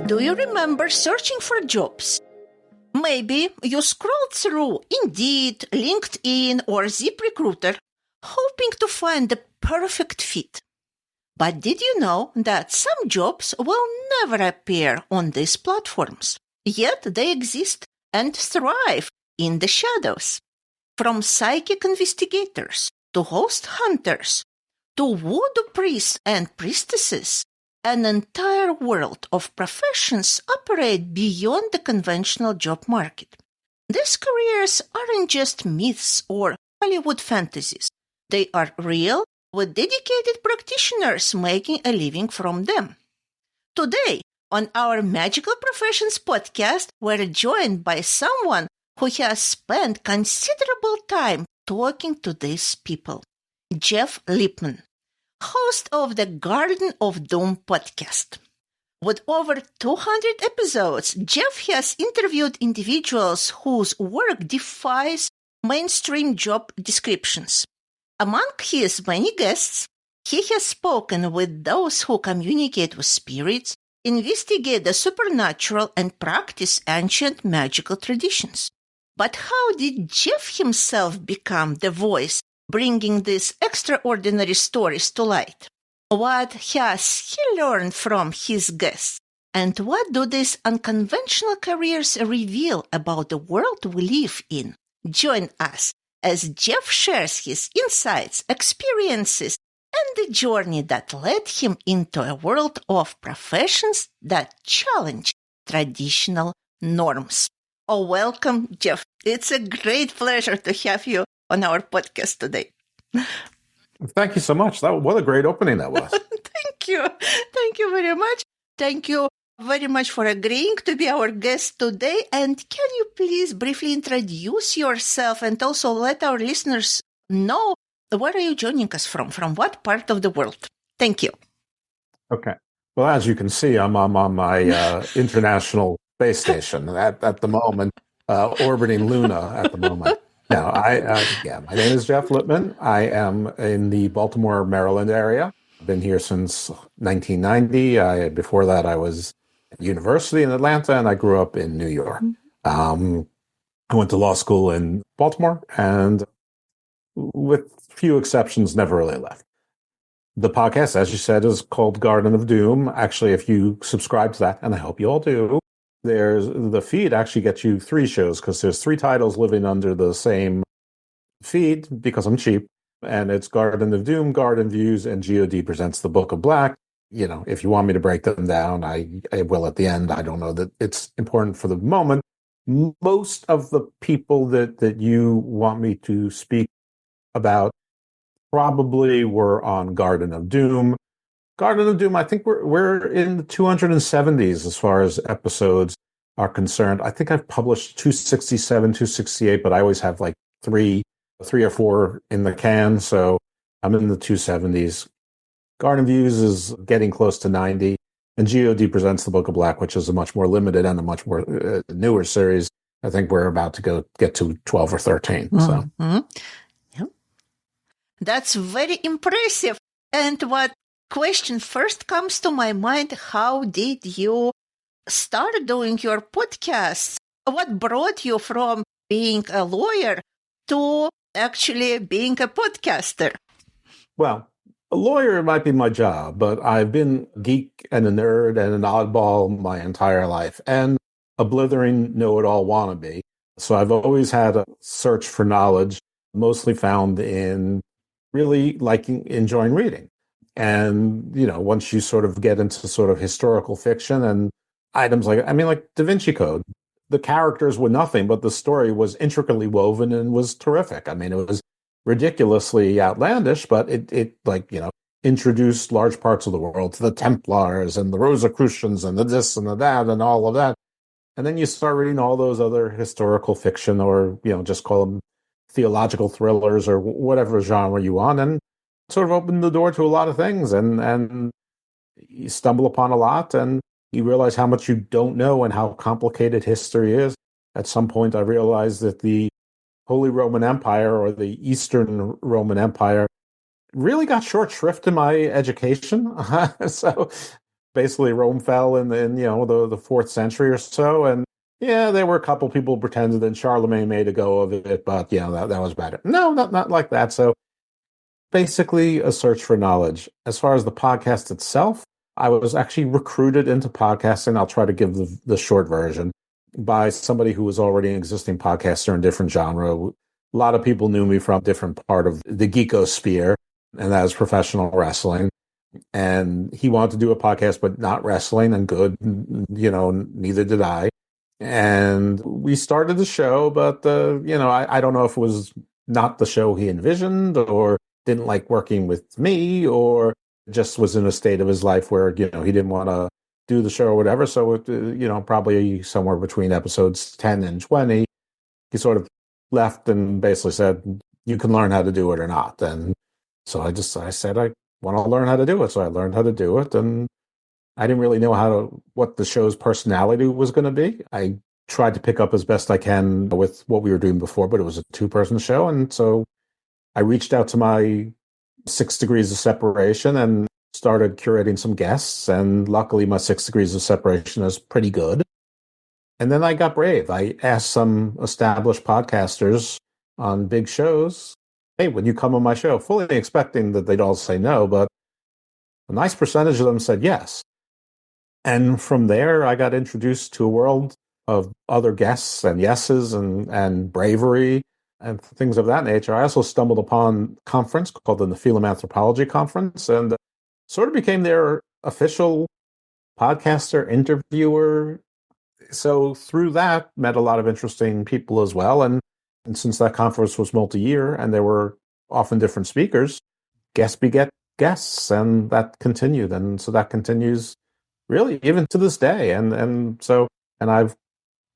Do you remember searching for jobs? Maybe you scrolled through Indeed, LinkedIn, or ZipRecruiter, hoping to find the perfect fit. But did you know that some jobs will never appear on these platforms? Yet they exist and thrive in the shadows. From psychic investigators to ghost hunters to voodoo priests and priestesses, an entire world of professions operate beyond the conventional job market. These careers aren't just myths or Hollywood fantasies. They are real, with dedicated practitioners making a living from them. Today, on our Magical Professions podcast, we're joined by someone who has spent considerable time talking to these people, Jeff Lipman, host of the Garden of Doom podcast. With over 200 episodes, Jeff has interviewed individuals whose work defies mainstream job descriptions. Among his many guests, he has spoken with those who communicate with spirits, investigate the supernatural, and practice ancient magical traditions. But how did Jeff himself become the voice bringing these extraordinary stories to light? What has he learned from his guests? And what do these unconventional careers reveal about the world we live in? Join us as Jeff shares his insights, experiences, and the journey that led him into a world of professions that challenge traditional norms. Oh, welcome, Jeff. It's a great pleasure to have you on our podcast today. Thank you so much. What a great opening that was. Thank you. Thank you very much. Thank you very much for agreeing to be our guest today. And can you please briefly introduce yourself and also let our listeners know where are you joining us from? From what part of the world? Thank you. Okay. Well, as you can see, I'm on my international space station at the moment, orbiting Luna at the moment. Now, my name is Jeff Lipman. I am in the Baltimore, Maryland area. I've been here since 1990. Before that, I was at university in Atlanta, and I grew up in New York. I went to law school in Baltimore, and with few exceptions, never really left. The podcast, as you said, is called Garden of Doom. Actually, if you subscribe to that, and I hope you all do, the feed actually gets you 3 shows because there's 3 titles living under the same feed because I'm cheap. And it's Garden of Doom, Garden Views, and GOD presents the Book of Black. You know, if you want me to break them down, I will at the end. I don't know that it's important for the moment. Most of the people that you want me to speak about probably were on Garden of Doom. Garden of Doom, I think we're in the 270s as far as episodes are concerned. I think I've published 267, 268, but I always have like three or 4 in the can, so I'm in the 270s. Garden Views is getting close to 90, and GOD presents the Book of Black, which is a much more limited and a much more newer series. I think we're about to get to 12 or 13. So. Yeah. That's very impressive. And what question first comes to my mind, how did you start doing your podcasts? What brought you from being a lawyer to actually being a podcaster? Well, a lawyer might be my job, but I've been a geek and a nerd and an oddball my entire life and a blithering know-it-all wannabe. So I've always had a search for knowledge, mostly found in really enjoying reading. And, you know, once you sort of get into sort of historical fiction and items like Da Vinci Code, the characters were nothing, but the story was intricately woven and was terrific. I mean, it was ridiculously outlandish, but it introduced large parts of the world to the Templars and the Rosicrucians and the this and the that and all of that. And then you start reading all those other historical fiction or, just call them theological thrillers or whatever genre you want, and sort of opened the door to a lot of things. And you stumble upon a lot and you realize how much you don't know and how complicated history is. At some point, I realized that the Holy Roman Empire or the Eastern Roman Empire really got short shrift in my education. So basically Rome fell in the 4th century or so, and yeah, there were a couple people who pretended that Charlemagne made a go of it, but that was bad. No, not like that. So basically a search for knowledge. As far as the podcast itself, I was actually recruited into podcasting. I'll try to give the short version by somebody who was already an existing podcaster in a different genre. A lot of people knew me from a different part of the geekosphere, and that is professional wrestling. And he wanted to do a podcast, but not wrestling, and good, neither did I. And we started the show, but I don't know if it was not the show he envisioned, or didn't like working with me, or just was in a state of his life where he didn't want to do the show or whatever. So probably somewhere between episodes 10 and 20, he sort of left and basically said, you can learn how to do it or not. And so I said I want to learn how to do it. So I learned how to do it, and I didn't really know what the show's personality was going to be. I tried to pick up as best I can with what we were doing before, but it was a 2-person show. And so I reached out to my 6 degrees of separation and started curating some guests. And luckily, my 6 degrees of separation is pretty good. And then I got brave. I asked some established podcasters on big shows, hey, would you come on my show? Fully expecting that they'd all say no, but a nice percentage of them said yes. And from there, I got introduced to a world of other guests and yeses and bravery and things of that nature. I also stumbled upon a conference called the Nephilim Anthropology Conference, and sort of became their official podcaster, interviewer. So through that, met a lot of interesting people as well. And since that conference was multi-year and there were often different speakers, guests beget guests, and that continued. And so that continues really even to this day. And I've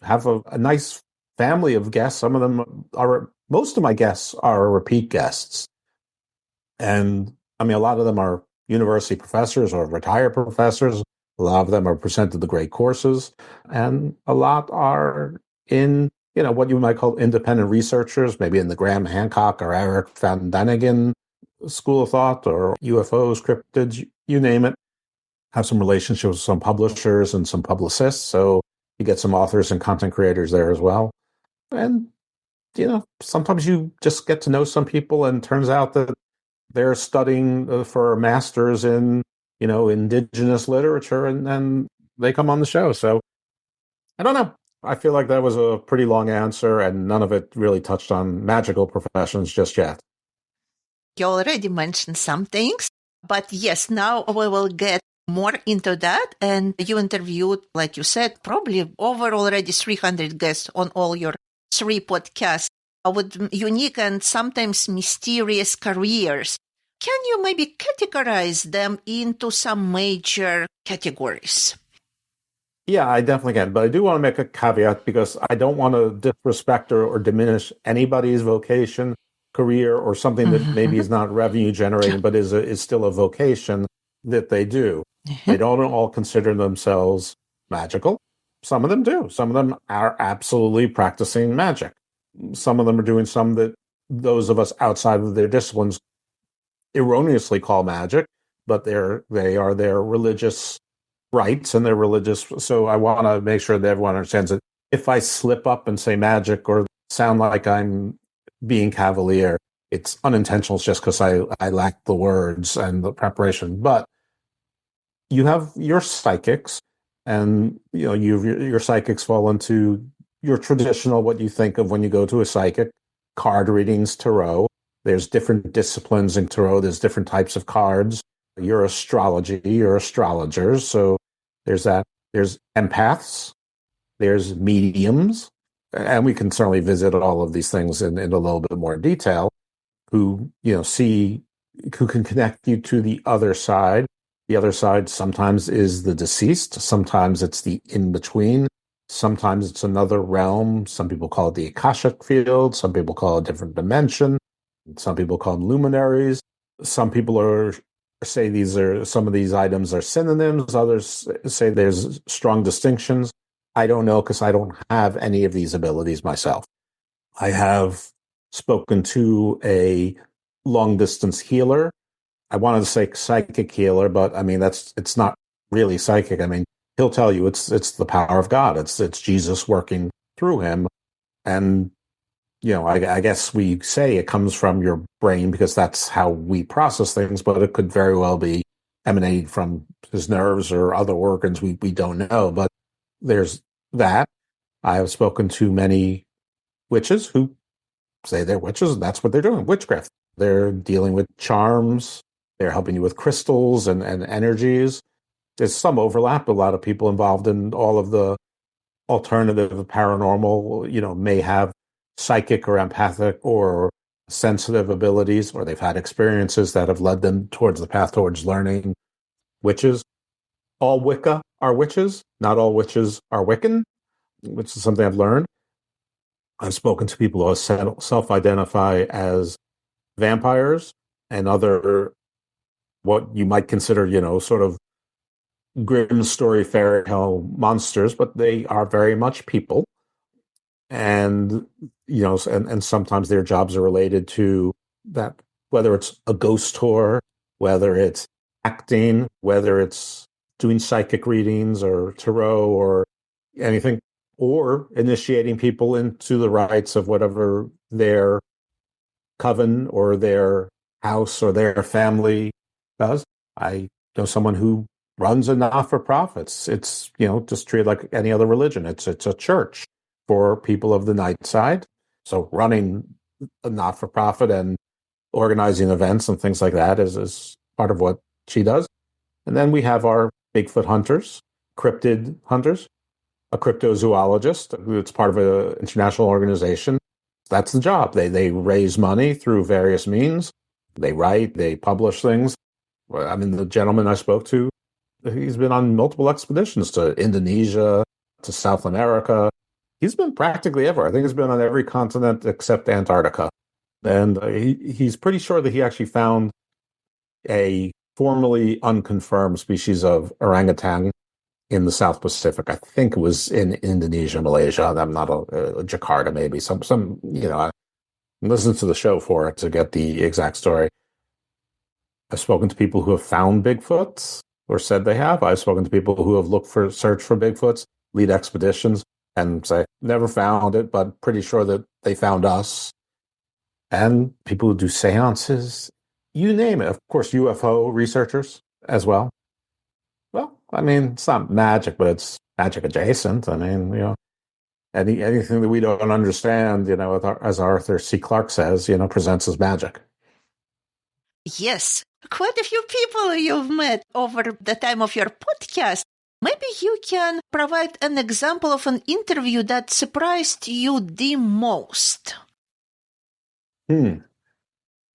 have a nice family of guests. Most of my guests are repeat guests. And I mean, a lot of them are university professors or retired professors. A lot of them are presented the great courses, and a lot are in, what you might call independent researchers, maybe in the Graham Hancock or Eric Van Daniken school of thought, or UFOs, cryptids, you name it. Have some relationships with some publishers and some publicists. So you get some authors and content creators there as well. And, sometimes you just get to know some people, and it turns out that they're studying for a master's in, indigenous literature, and they come on the show. So I don't know. I feel like that was a pretty long answer, and none of it really touched on magical professions just yet. You already mentioned some things, but yes, now we will get more into that. And you interviewed, like you said, probably over already 300 guests on all your 3 podcasts with unique and sometimes mysterious careers. Can you maybe categorize them into some major categories? Yeah, I definitely can. But I do want to make a caveat, because I don't want to disrespect or diminish anybody's vocation, career, or something that maybe is not revenue generating, but is still a vocation that they do. They don't all consider themselves magical. Some of them do. Some of them are absolutely practicing magic. Some of them are doing some that those of us outside of their disciplines erroneously call magic, but they are their religious rites and their religious. So I want to make sure that everyone understands that if I slip up and say magic or sound like I'm being cavalier, it's unintentional. It's just because I lack the words and the preparation. But you have your psychics, and your psychics fall into your traditional, what you think of when you go to a psychic, card readings, tarot. There's different disciplines in tarot. There's different types of cards. Your astrology, your astrologers. So there's that. There's empaths. There's mediums. And we can certainly visit all of these things in a little bit more detail, who can connect you to the other side. The other side sometimes is the deceased. Sometimes it's the in-between. Sometimes it's another realm. Some people call it the Akashic field. Some people call it a different dimension. Some people call them luminaries. Some people say some of these items are synonyms. Others say there's strong distinctions. I don't know, because I don't have any of these abilities myself. I have spoken to a long-distance healer. I wanted to say psychic healer, but I mean, it's not really psychic, I mean, he'll tell you it's the power of God. It's Jesus working through him. And, I guess we say it comes from your brain because that's how we process things, but it could very well be emanate from his nerves or other organs. We don't know, but there's that. I have spoken to many witches who say they're witches, and that's what they're doing, witchcraft. They're dealing with charms. They're helping you with crystals and energies. There's some overlap. A lot of people involved in all of the alternative paranormal, may have psychic or empathic or sensitive abilities, or they've had experiences that have led them towards the path towards learning. Witches, all Wicca are witches. Not all witches are Wiccan, which is something I've learned. I've spoken to people who self-identify as vampires and other what you might consider, sort of grim story fairy tale monsters, but they are very much people. And, and sometimes their jobs are related to that, whether it's a ghost tour, whether it's acting, whether it's doing psychic readings or tarot or anything, or initiating people into the rites of whatever their coven or their house or their family does. I know someone who runs a not-for-profit. It's, just treated like any other religion. It's a church for people of the night side. So running a not-for-profit and organizing events and things like that is part of what she does. And then we have our Bigfoot hunters, cryptid hunters, a cryptozoologist who it's part of an international organization. That's the job. They raise money through various means. They write, they publish things. I mean, the gentleman I spoke to, he's been on multiple expeditions to Indonesia, to South America. He's been practically everywhere. I think he's been on every continent except Antarctica. And he's pretty sure that he actually found a formerly unconfirmed species of orangutan in the South Pacific. I think it was in Indonesia, Malaysia. I'm not Jakarta, maybe some. I listened to the show for it to get the exact story. I've spoken to people who have found Bigfoots or said they have. I've spoken to people who have searched for Bigfoots, lead expeditions, and say never found it, but pretty sure that they found us. And people who do seances, you name it. Of course, UFO researchers as well. Well, I mean, it's not magic, but it's magic adjacent. I mean, anything that we don't understand, as Arthur C. Clarke says, presents as magic. Yes, quite a few people you've met over the time of your podcast. Maybe you can provide an example of an interview that surprised you the most.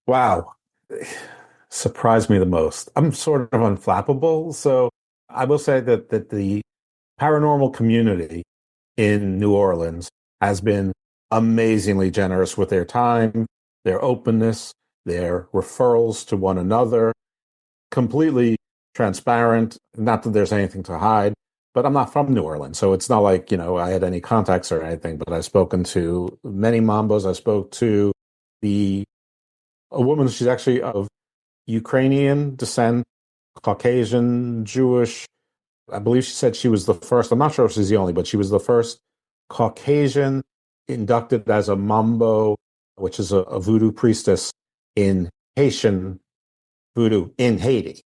Wow. Surprised me the most. I'm sort of unflappable. So I will say that the paranormal community in New Orleans has been amazingly generous with their time, their openness, their referrals to one another, completely transparent. Not that there's anything to hide, but I'm not from New Orleans. So it's not like, I had any contacts or anything, but I've spoken to many Mambos. I spoke to a woman, she's actually of Ukrainian descent, Caucasian, Jewish. I believe she said she was the first. I'm not sure if she's the only, but she was the first Caucasian inducted as a Mambo, which is a voodoo priestess in Haitian voodoo in Haiti.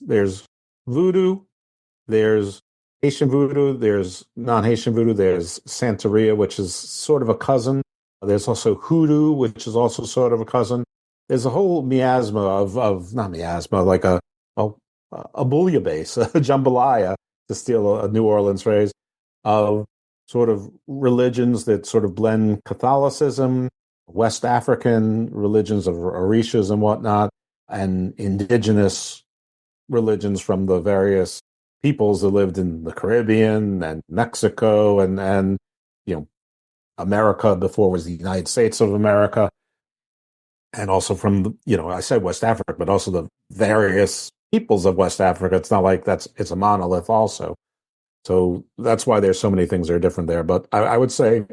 There's voodoo, there's Haitian voodoo, there's non-Haitian voodoo, there's Santeria, which is sort of a cousin. There's also hoodoo, which is also sort of a cousin. There's a whole miasma of not miasma, like a bouillabaisse, a jambalaya, to steal a New Orleans phrase, of sort of religions that sort of blend Catholicism, West African religions of Orishas and whatnot, and indigenous religions from the various peoples that lived in the Caribbean and Mexico and America before it was the United States of America. And also from, I said West Africa, but also the various peoples of West Africa. It's not like it's a monolith also. So that's why there's so many things that are different there. But I would say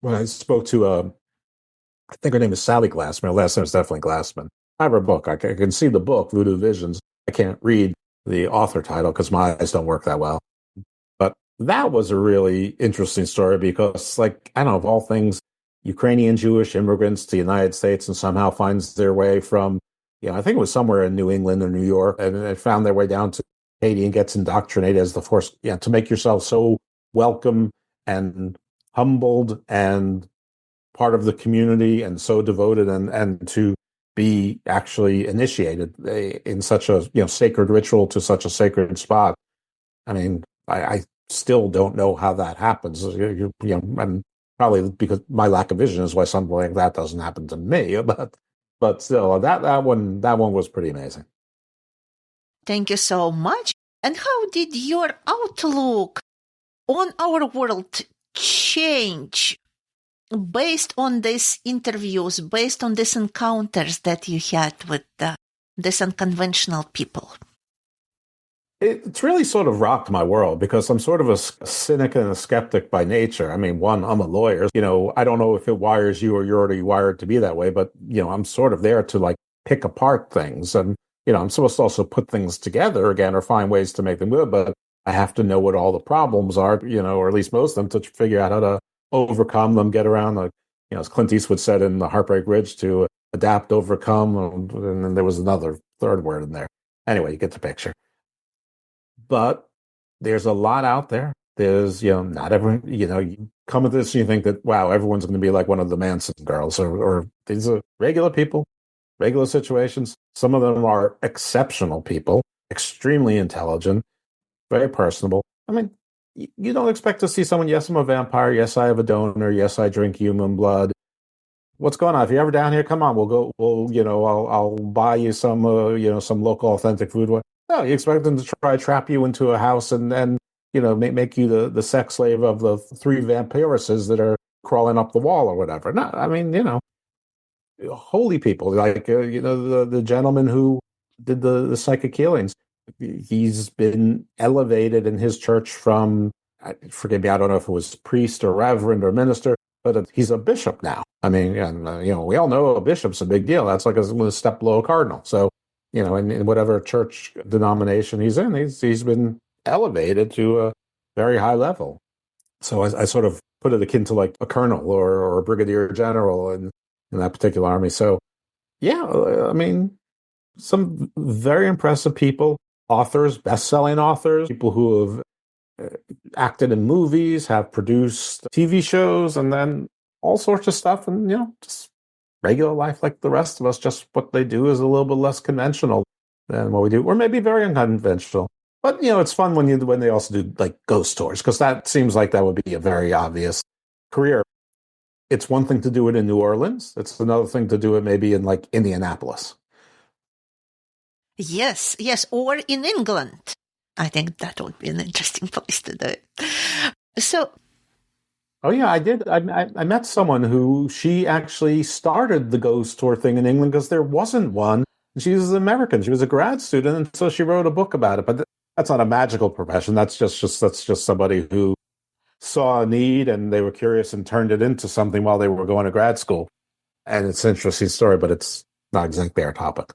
when I spoke to, I think her name is Sally Glassman. Her last name is definitely Glassman. I have her book. I can see the book, Voodoo Visions. I can't read the author title because my eyes don't work that well. But that was a really interesting story because, like, I don't know, of all things, Ukrainian Jewish immigrants to the United States and somehow finds their way from, I think it was somewhere in New England or New York, and they found their way down to Haiti and gets indoctrinated as the force, to make yourself so welcome and humbled and part of the community and so devoted and to be actually initiated in such a sacred ritual to such a sacred spot. I mean, I still don't know how that happens. And probably because my lack of vision is why something like that doesn't happen to me. But still, that one was pretty amazing. Thank you so much. And how did your outlook on our world change based on these interviews, based on these encounters that you had with these unconventional people? It's really sort of rocked my world because I'm sort of a cynic and a skeptic by nature. I mean, one, I'm a lawyer. I don't know if it wires you or you're already wired to be that way, but, I'm sort of there to like pick apart things. And, I'm supposed to also put things together again or find ways to make them good, but I have to know what all the problems are, or at least most of them to figure out how to overcome them, get around the, as Clint Eastwood said in The Heartbreak Ridge, to adapt, overcome. And then there was another third word in there. Anyway, you get the picture. But there's a lot out there. There's, not everyone, you come at this and you think that, wow, everyone's going to be like one of the Manson girls, or these are regular people, regular situations. Some of them are exceptional people, extremely intelligent, very personable. I mean, you don't expect to see someone, yes, I'm a vampire. Yes, I have a donor. Yes, I drink human blood. What's going on? If you're ever down here, come on, I'll buy you some, some local authentic food. No, you expect them to try to trap you into a house and then, make you the sex slave of the 3 vampiresses that are crawling up the wall or whatever. No, I mean, holy people like, the gentleman who did the psychic healings. He's been elevated in his church from, forgive me, I don't know if it was priest or reverend or minister, but he's a bishop now. I mean, and, we all know a bishop's a big deal. That's like a step below a cardinal. So, in whatever church denomination he's in, he's been elevated to a very high level. So I sort of put it akin to like a colonel or a brigadier general in that particular army. So, yeah, I mean, some very impressive people, authors, best-selling authors, people who have acted in movies, have produced TV shows, and then all sorts of stuff. And, just regular life like the rest of us, just what they do is a little bit less conventional than what we do, or maybe very unconventional. But, it's fun when they also do like ghost tours, because that seems like that would be a very obvious career. It's one thing to do it in New Orleans. It's another thing to do it maybe in like Indianapolis. Yes, or in England. I think that would be an interesting place to do it. So, oh yeah, I did. I met someone who she actually started the ghost tour thing in England because there wasn't one. She was American. She was a grad student, and so she wrote a book about it. But that's not a magical profession. That's just somebody who saw a need and they were curious and turned it into something while they were going to grad school. And it's an interesting story, but it's not exactly our topic.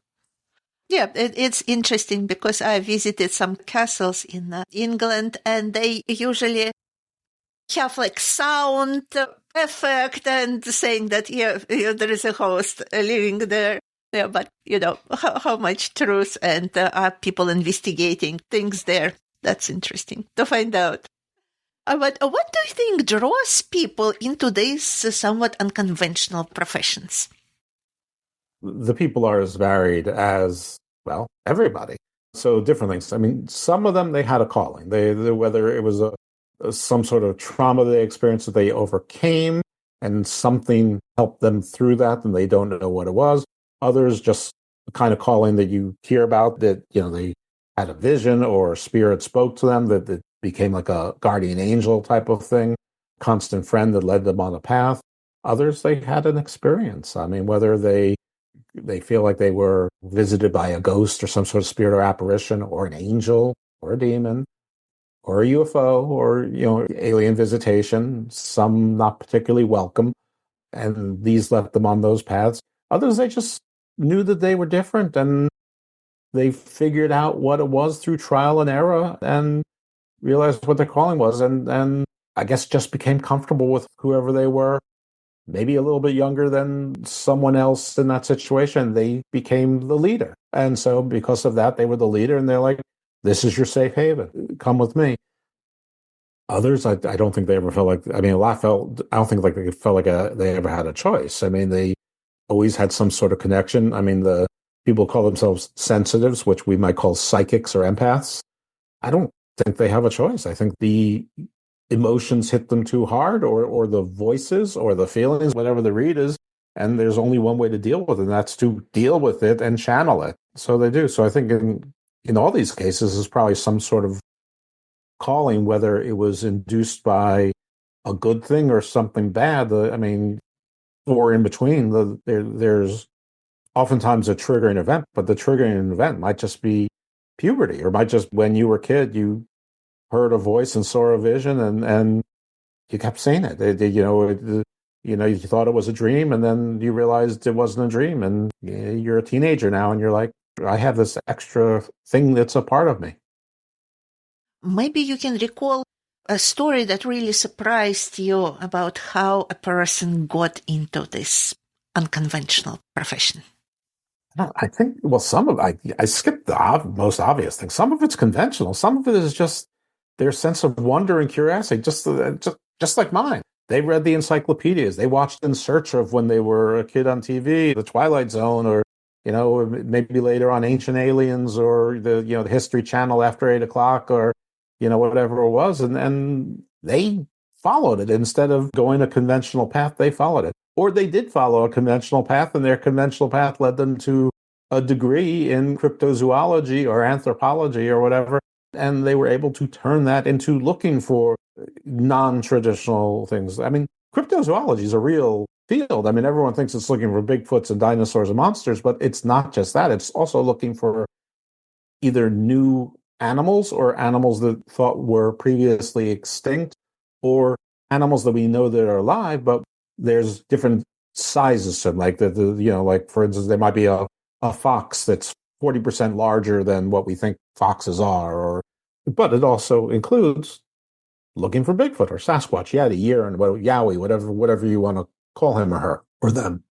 Yeah, it's interesting because I visited some castles in England, and they usually have like sound effect and saying that, there is a host living there. Yeah, but, how much truth and are people investigating things there? That's interesting to find out. But what do you think draws people into these somewhat unconventional professions? The people are as varied as, well, everybody. So different things. I mean, some of them, they had a calling. They whether it was some sort of trauma they experienced that they overcame and something helped them through that and they don't know what it was. Others just the kind of calling that you hear about that, they had a vision or a spirit spoke to them that became like a guardian angel type of thing, constant friend that led them on a path. Others, they had an experience. I mean, whether they feel like they were visited by a ghost or some sort of spirit or apparition or an angel or a demon or a UFO or, alien visitation, some not particularly welcome. And these left them on those paths. Others, they just knew that they were different and they figured out what it was through trial and error and realized what their calling was, and I guess just became comfortable with whoever they were, maybe a little bit younger than someone else in that situation. They became the leader. And so because of that, they were the leader, and they're like, this is your safe haven. Come with me. Others, I don't think they ever felt like, I mean, a lot felt, I don't think like they felt like they ever had a choice. I mean, they always had some sort of connection. I mean, the people call themselves sensitives, which we might call psychics or empaths. I don't think they have a choice. I think the emotions hit them too hard, or the voices or the feelings, whatever the read is, and there's only one way to deal with it, and that's to deal with it and channel it. So they do. So I think in all these cases, there's probably some sort of calling, whether it was induced by a good thing or something bad. I mean, or in between, there's oftentimes a triggering event, but the triggering event might just be puberty, or might just when you were a kid, you heard a voice and saw a vision, and you kept seeing it. You thought it was a dream, and then you realized it wasn't a dream, and you're a teenager now, and you're like, I have this extra thing that's a part of me. Maybe you can recall a story that really surprised you about how a person got into this unconventional profession. I think, well, I skipped the most obvious thing. Some of it's conventional. Some of it is just their sense of wonder and curiosity, just like mine. They read the encyclopedias. They watched In Search of when they were a kid on TV, The Twilight Zone, or maybe later on Ancient Aliens, or the History Channel after 8 o'clock, or whatever it was, and they followed it instead of going a conventional path. They followed it, or they did follow a conventional path, and their conventional path led them to a degree in cryptozoology or anthropology or whatever, and they were able to turn that into looking for non-traditional things. I mean, cryptozoology is a real field. I mean, everyone thinks it's looking for Bigfoots and dinosaurs and monsters, but it's not just that. It's also looking for either new animals, or animals that thought were previously extinct, or animals that we know that are alive, but there's different sizes to them. Like like for instance, there might be a fox that's 40% larger than what we think foxes are, but it also includes looking for Bigfoot or Sasquatch, Yeti, and Yowie, whatever you want to call him or her or them.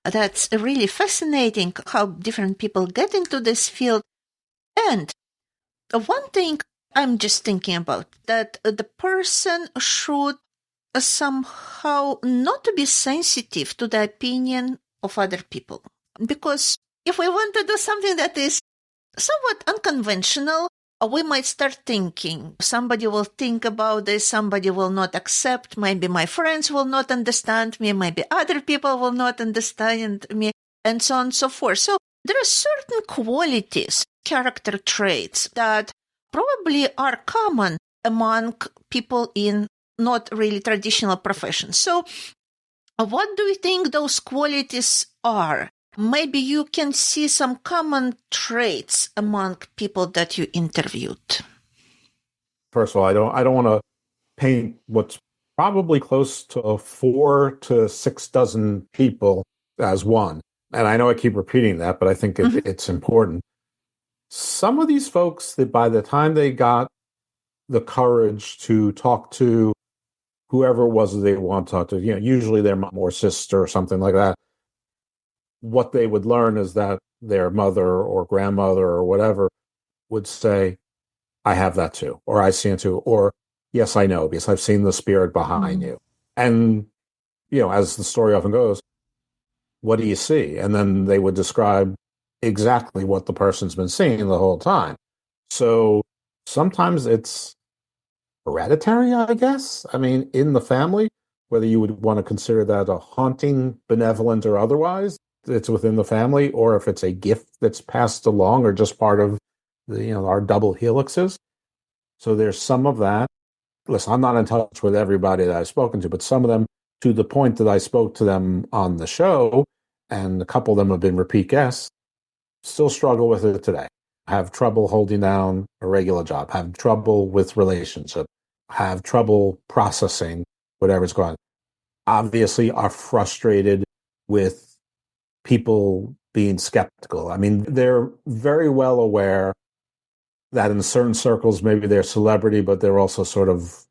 That's really fascinating how different people get into this field. And one thing I'm just thinking about, that the person should somehow not to be sensitive to the opinion of other people. Because if we want to do something that is somewhat unconventional, we might start thinking, somebody will think about this, somebody will not accept, maybe my friends will not understand me, maybe other people will not understand me, and so on and so forth. So there are certain qualities, character traits that probably are common among people in not really traditional professions. So what do you think those qualities are? Maybe you can see some common traits among people that you interviewed. First of all, I don't want to paint what's probably close to 4 to 6 dozen people as one. And I know I keep repeating that, but I think it's important. Some of these folks, that by the time they got the courage to talk to whoever it was that they want to talk to, usually their mom or sister or something like that, what they would learn is that their mother or grandmother or whatever would say, I have that too, or I see it too, or yes, I know, because I've seen the spirit behind you. And, as the story often goes, what do you see? And then they would describe exactly what the person's been seeing the whole time. So sometimes it's hereditary, I guess. I mean, in the family, whether you would want to consider that a haunting, benevolent, or otherwise, it's within the family, or if it's a gift that's passed along, or just part of our double helixes. So there's some of that. Listen, I'm not in touch with everybody that I've spoken to, but some of them, to the point that I spoke to them on the show, and a couple of them have been repeat guests, still struggle with it today. Have trouble holding down a regular job, have trouble with relationship, have trouble processing whatever's going on. Obviously are frustrated with people being skeptical. I mean, they're very well aware that in certain circles, maybe they're celebrity, but they're also sort of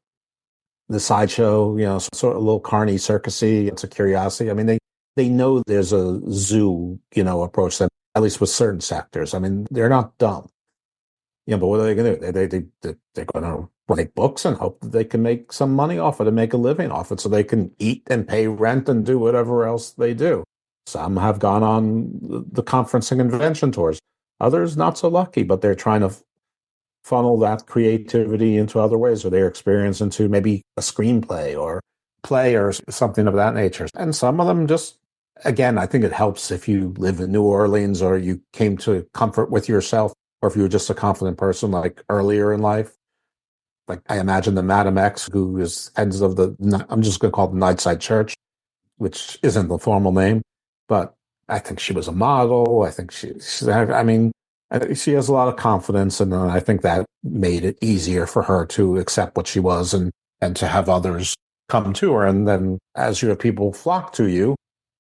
the sideshow, sort of a little carny circusy. It's a curiosity. I mean, they know there's a zoo, approach them, at least with certain sectors. I mean, they're not dumb. But what are they going to do? They're going to write books and hope that they can make some money off it and make a living off it so they can eat and pay rent and do whatever else they do. Some have gone on the conference and convention tours. Others not so lucky, but they're trying to funnel that creativity into other ways, or their experience into maybe a screenplay or play or something of that nature. And some of them just, again, I think it helps if you live in New Orleans or you came to comfort with yourself, or if you were just a confident person like earlier in life. Like I imagine the Madam X, who is heads of I'm just going to call it the Nightside Church, which isn't the formal name, but I think she was a model. I think she has a lot of confidence, and I think that made it easier for her to accept what she was and to have others come to her. And then as your people flock to you,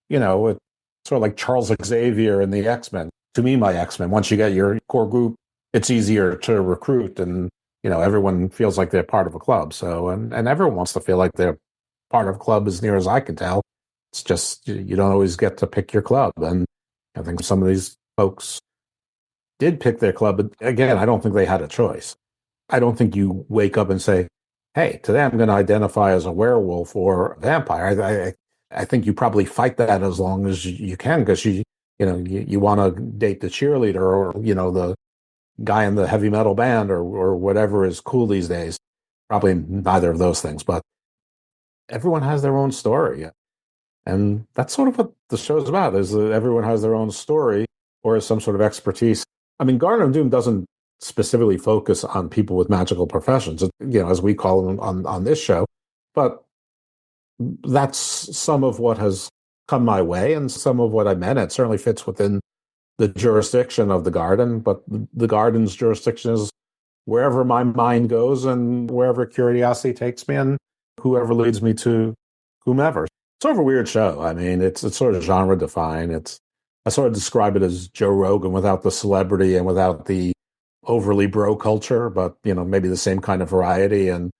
it's sort of like Charles Xavier in the X-Men. To me, my X-Men, once you get your core group, it's easier to recruit, and everyone feels like they're part of a club. So, and everyone wants to feel like they're part of a club, as near as I can tell. It's just you don't always get to pick your club, and I think some of these folks did pick their club, but again, I don't think they had a choice. I don't think you wake up and say, "Hey, today I'm going to identify as a werewolf or a vampire." I think you probably fight that as long as you can, because you want to date the cheerleader or the guy in the heavy metal band or whatever is cool these days. Probably neither of those things, but everyone has their own story, and that's sort of what the show's about. Is that everyone has their own story or some sort of expertise. I mean, Garden of Doom doesn't specifically focus on people with magical professions, as we call them on this show, but that's some of what has come my way and some of what I meant. It certainly fits within the jurisdiction of the garden, but the garden's jurisdiction is wherever my mind goes and wherever curiosity takes me and whoever leads me to whomever. It's sort of a weird show. I mean, it's sort of genre defying. I sort of describe it as Joe Rogan without the celebrity and without the overly bro culture, but maybe the same kind of variety and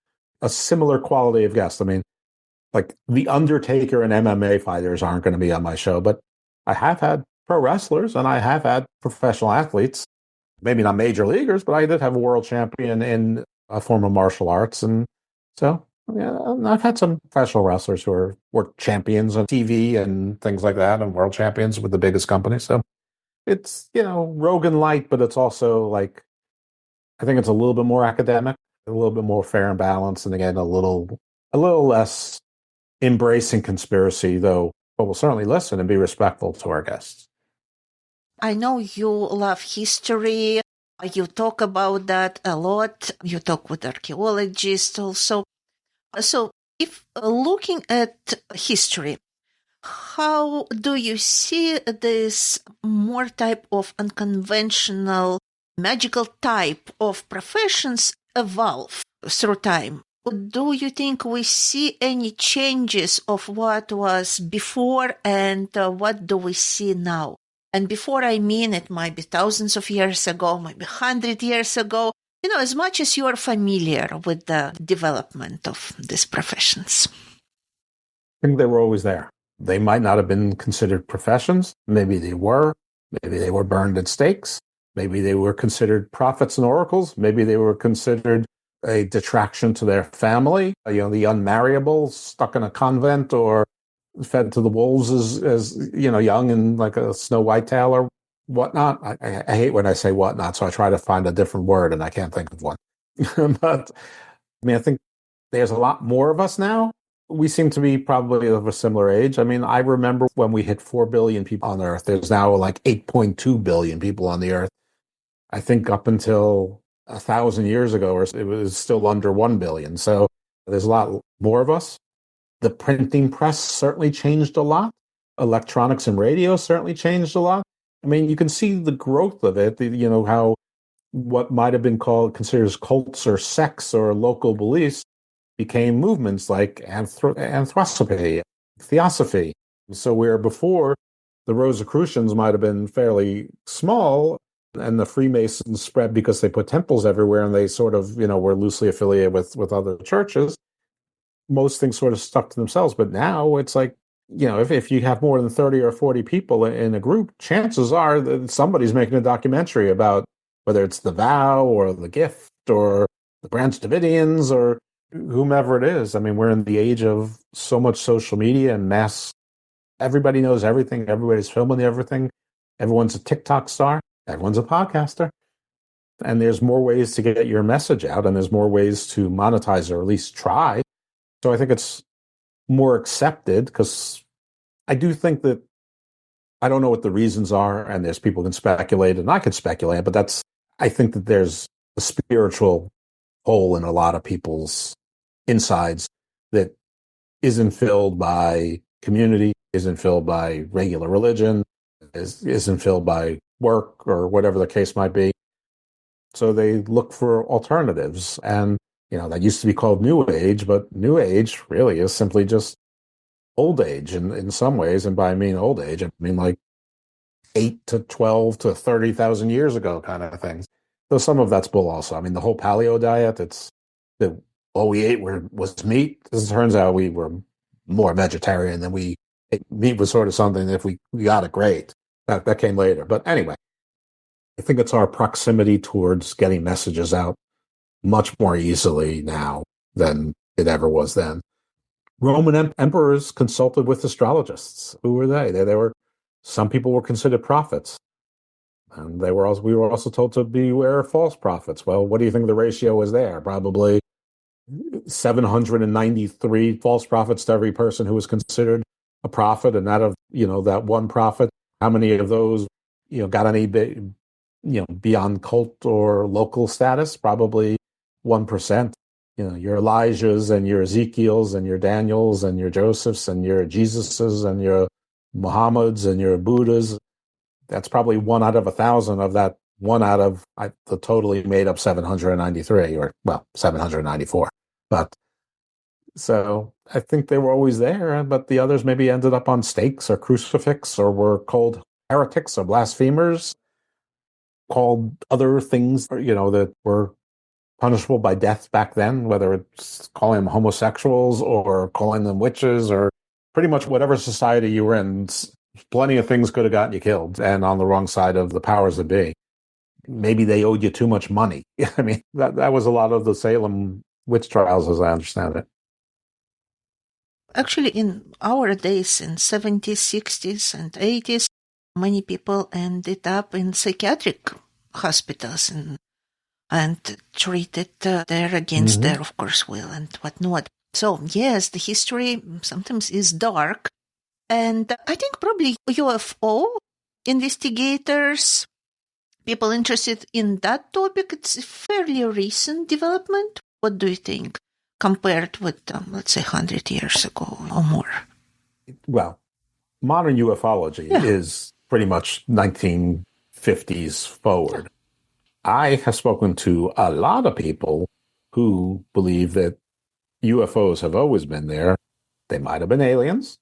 a similar quality of guest. I mean, like The Undertaker and MMA fighters aren't going to be on my show, but I have had pro wrestlers and I have had professional athletes, maybe not major leaguers, but I did have a world champion in a form of martial arts. And so, yeah, I've had some professional wrestlers who were champions on TV and things like that, and world champions with the biggest companies. So it's, Rogan light, but it's also like, I think it's a little bit more academic, a little bit more fair and balanced. And again, a little less embracing conspiracy, though, but we'll certainly listen and be respectful to our guests. I know you love history. You talk about that a lot. You talk with archaeologists also. So if looking at history, how do you see this more type of unconventional magical type of professions evolve through time? Do you think we see any changes of what was before and what do we see now? And before, I mean, it might be thousands of years ago, maybe 100 years ago, as much as you are familiar with the development of these professions. I think they were always there. They might not have been considered professions. Maybe they were. Maybe they were burned at stakes. Maybe they were considered prophets and oracles. Maybe they were considered a detraction to their family, the unmarriable, stuck in a convent or fed to the wolves as young and like a snow whitetail or whatnot. I hate when I say whatnot, so I try to find a different word and I can't think of one. But I mean, I think there's a lot more of us now. We seem to be probably of a similar age. I mean, I remember when we hit 4 billion people on Earth. There's now like 8.2 billion people on the Earth. I think up until 1,000 years ago, it was still under 1 billion. So there's a lot more of us. The printing press certainly changed a lot. Electronics and radio certainly changed a lot. I mean, you can see the growth of it, how what might have been considered as cults or sects or local beliefs became movements like anthroposophy, theosophy. So where before the Rosicrucians might have been fairly small, and the Freemasons spread because they put temples everywhere, and they sort of, were loosely affiliated with other churches. Most things sort of stuck to themselves. But now it's like, if you have more than 30 or 40 people in a group, chances are that somebody's making a documentary about whether it's the vow or the gift or the Branch Davidians or whomever it is. I mean, we're in the age of so much social media and mass. Everybody knows everything. Everybody's filming everything. Everyone's a TikTok star. Everyone's a podcaster. And there's more ways to get your message out, and there's more ways to monetize, or at least try. So I think it's more accepted, because I do think that, I don't know what the reasons are, and there's people can speculate, and I can speculate, but I think that there's a spiritual hole in a lot of people's insides that isn't filled by community, isn't filled by regular religion, isn't filled by work or whatever the case might be. So they look for alternatives. And, that used to be called New Age, but New Age really is simply just old age in some ways. And by I mean old age, I mean like 8 to 12 to 30,000 years ago kind of things. Though some of that's bull also. I mean, the whole paleo diet, it's that all we ate was meat. As it turns out, we were more vegetarian than meat was sort of something that if we got it, great. That came later. But anyway, I think it's our proximity towards getting messages out much more easily now than it ever was then. Roman emperors consulted with astrologists. Who were they? Some people were considered prophets. And we were also told to beware of false prophets. Well, what do you think the ratio was there? Probably 793 false prophets to every person who was considered a prophet. And out of, that one prophet, how many of those, got any, beyond cult or local status? Probably 1%. Your Elijahs and your Ezekiels and your Daniels and your Josephs and your Jesuses and your Muhammads and your Buddhas. That's probably 1 out of 1,000 of that 1 out of the totally made up 793, or 794. But so I think they were always there, but the others maybe ended up on stakes or crucifix, or were called heretics or blasphemers, called other things, that were punishable by death back then, whether it's calling them homosexuals or calling them witches, or pretty much whatever society you were in. Plenty of things could have gotten you killed, and on the wrong side of the powers that be. Maybe they owed you too much money. I mean, that was a lot of the Salem witch trials, as I understand it. Actually, in our days, in 70s, 60s, and 80s, many people ended up in psychiatric hospitals and treated there against their, of course, will and whatnot. So, yes, the history sometimes is dark. And I think probably UFO investigators, people interested in that topic, it's a fairly recent development. What do you think, compared with, let's say, 100 years ago or more? Well, modern ufology is pretty much 1950s forward. I have spoken to a lot of people who believe that UFOs have always been there. They might have been aliens,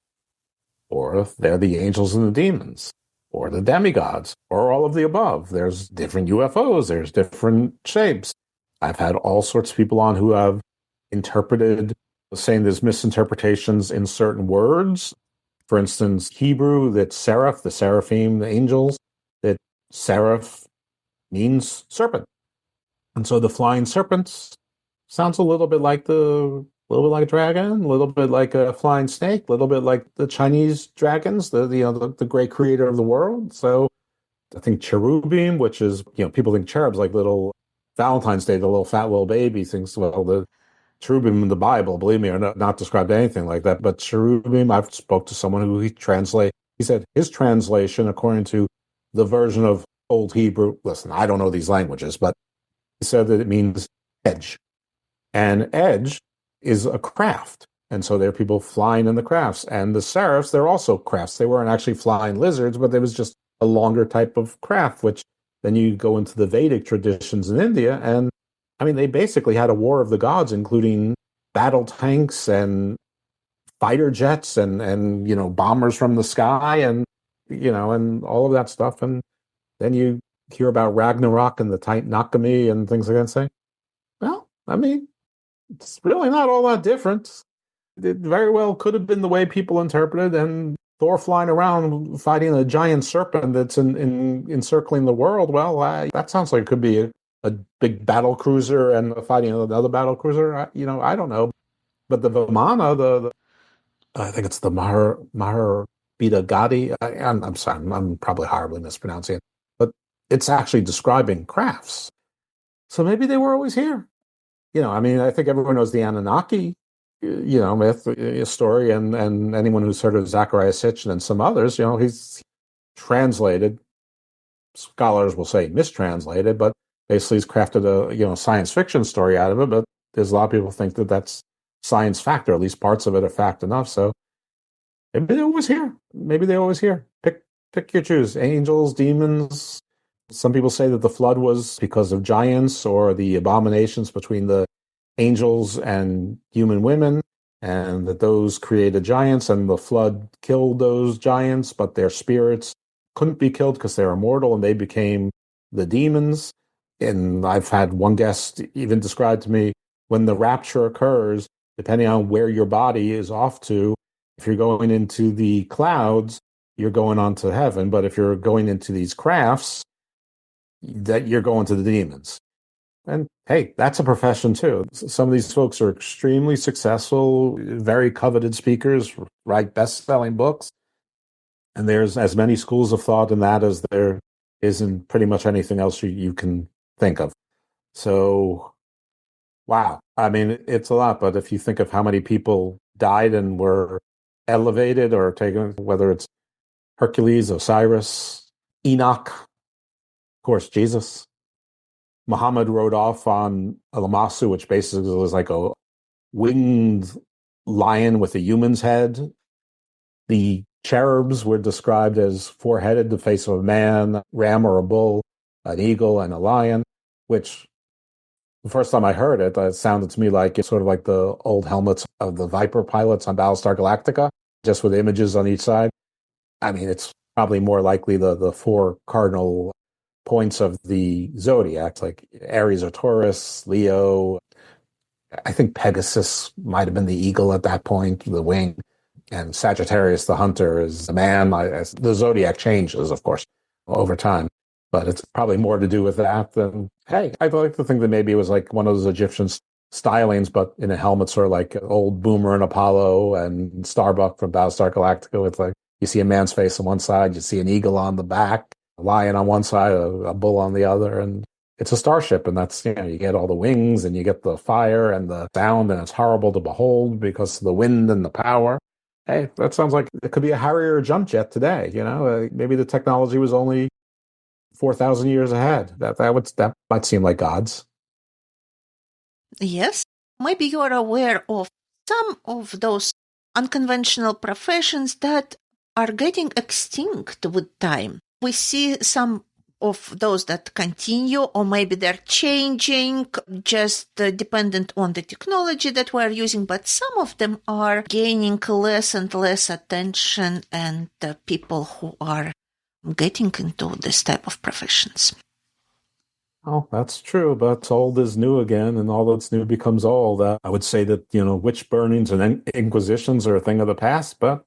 or they're the angels and the demons, or the demigods, or all of the above. There's different UFOs. There's different shapes. I've had all sorts of people on who have interpreted, saying there's misinterpretations in certain words. For instance, Hebrew, that seraph, the seraphim, the angels, that seraph means serpent. And so the flying serpents sounds a little bit like a dragon, a little bit like a flying snake, a little bit like the Chinese dragons, the great creator of the world. So I think cherubim, which is, people think cherubs like little Valentine's Day, the little fat little baby things. Well, the cherubim in the Bible, believe me, are not described anything like that. But cherubim, I've spoke to someone who he said his translation, according to the version of Old Hebrew, listen, I don't know these languages, but he said that it means edge. And edge is a craft. And so there are people flying in the crafts. And the seraphs, they're also crafts. They weren't actually flying lizards, but there was just a longer type of craft, which then you go into the Vedic traditions in India. And I mean, they basically had a war of the gods, including battle tanks and fighter jets and bombers from the sky. And and all of that stuff. And then you hear about Ragnarok and the Taitnakami and things like that. Say, well, I mean, it's really not all that different. It very well could have been the way people interpreted, and Thor flying around fighting a giant serpent that's encircling the world. Well, that sounds like it could be a big battle cruiser and fighting another battle cruiser. I don't know. But the Vimana, I think it's the Mahar Bita Gadi. I'm sorry, I'm probably horribly mispronouncing it, but it's actually describing crafts. So maybe they were always here. I mean, I think everyone knows the Anunnaki, myth, story, and anyone who's heard of Zecharia Sitchin and some others, he's translated. Scholars will say mistranslated, but basically he's crafted a science fiction story out of it. But there's a lot of people think that that's science fact, or at least parts of it are fact enough. So maybe they're always here. Maybe they're always here. Pick your choose. Angels, demons. Some people say that the flood was because of giants or the abominations between the angels and human women, and that those created giants, and the flood killed those giants, but their spirits couldn't be killed because they're immortal, and they became the demons. And I've had one guest even describe to me, when the rapture occurs, depending on where your body is off to, if you're going into the clouds, you're going on to heaven. But if you're going into these crafts, that you're going to the demons. And hey, that's a profession too. Some of these folks are extremely successful, very coveted speakers, write best-selling books. And there's as many schools of thought in that as there is in pretty much anything else you can think of. So, wow. I mean, it's a lot. But if you think of how many people died and were elevated or taken, whether it's Hercules, Osiris, Enoch, of course, Jesus. Muhammad rode off on a Lamassu, which basically was like a winged lion with a human's head. The cherubs were described as four-headed, the face of a man, ram or a bull, an eagle, and a lion, which the first time I heard it, it sounded to me like it's sort of like the old helmets of the Viper pilots on Battlestar Galactica, just with images on each side. I mean, it's probably more likely the four cardinal points of the zodiac, like Aries or Taurus, Leo. I think Pegasus might have been the eagle at that point, the wing, and Sagittarius, the hunter, is the man. The zodiac changes, of course, over time, but it's probably more to do with that than, hey, I'd like to think that maybe it was like one of those Egyptian stylings, but in a helmet, sort of like old Boomer and Apollo and Starbuck from Battlestar Galactica, with like, you see a man's face on one side, you see an eagle on the back, a lion on one side, a bull on the other, and it's a starship, and that's, you get all the wings, and you get the fire and the sound, and it's horrible to behold because of the wind and the power. Hey, that sounds like it could be a Harrier jump jet today, maybe the technology was only 4,000 years ahead. That might seem like gods. Yes, maybe you are aware of some of those unconventional professions that are getting extinct with time. We see some of those that continue, or maybe they're changing, just dependent on the technology that we're using, but some of them are gaining less and less attention, and people who are getting into this type of professions. Oh, that's true, but old is new again, and all that's new becomes old. I would say that, witch burnings and inquisitions are a thing of the past, but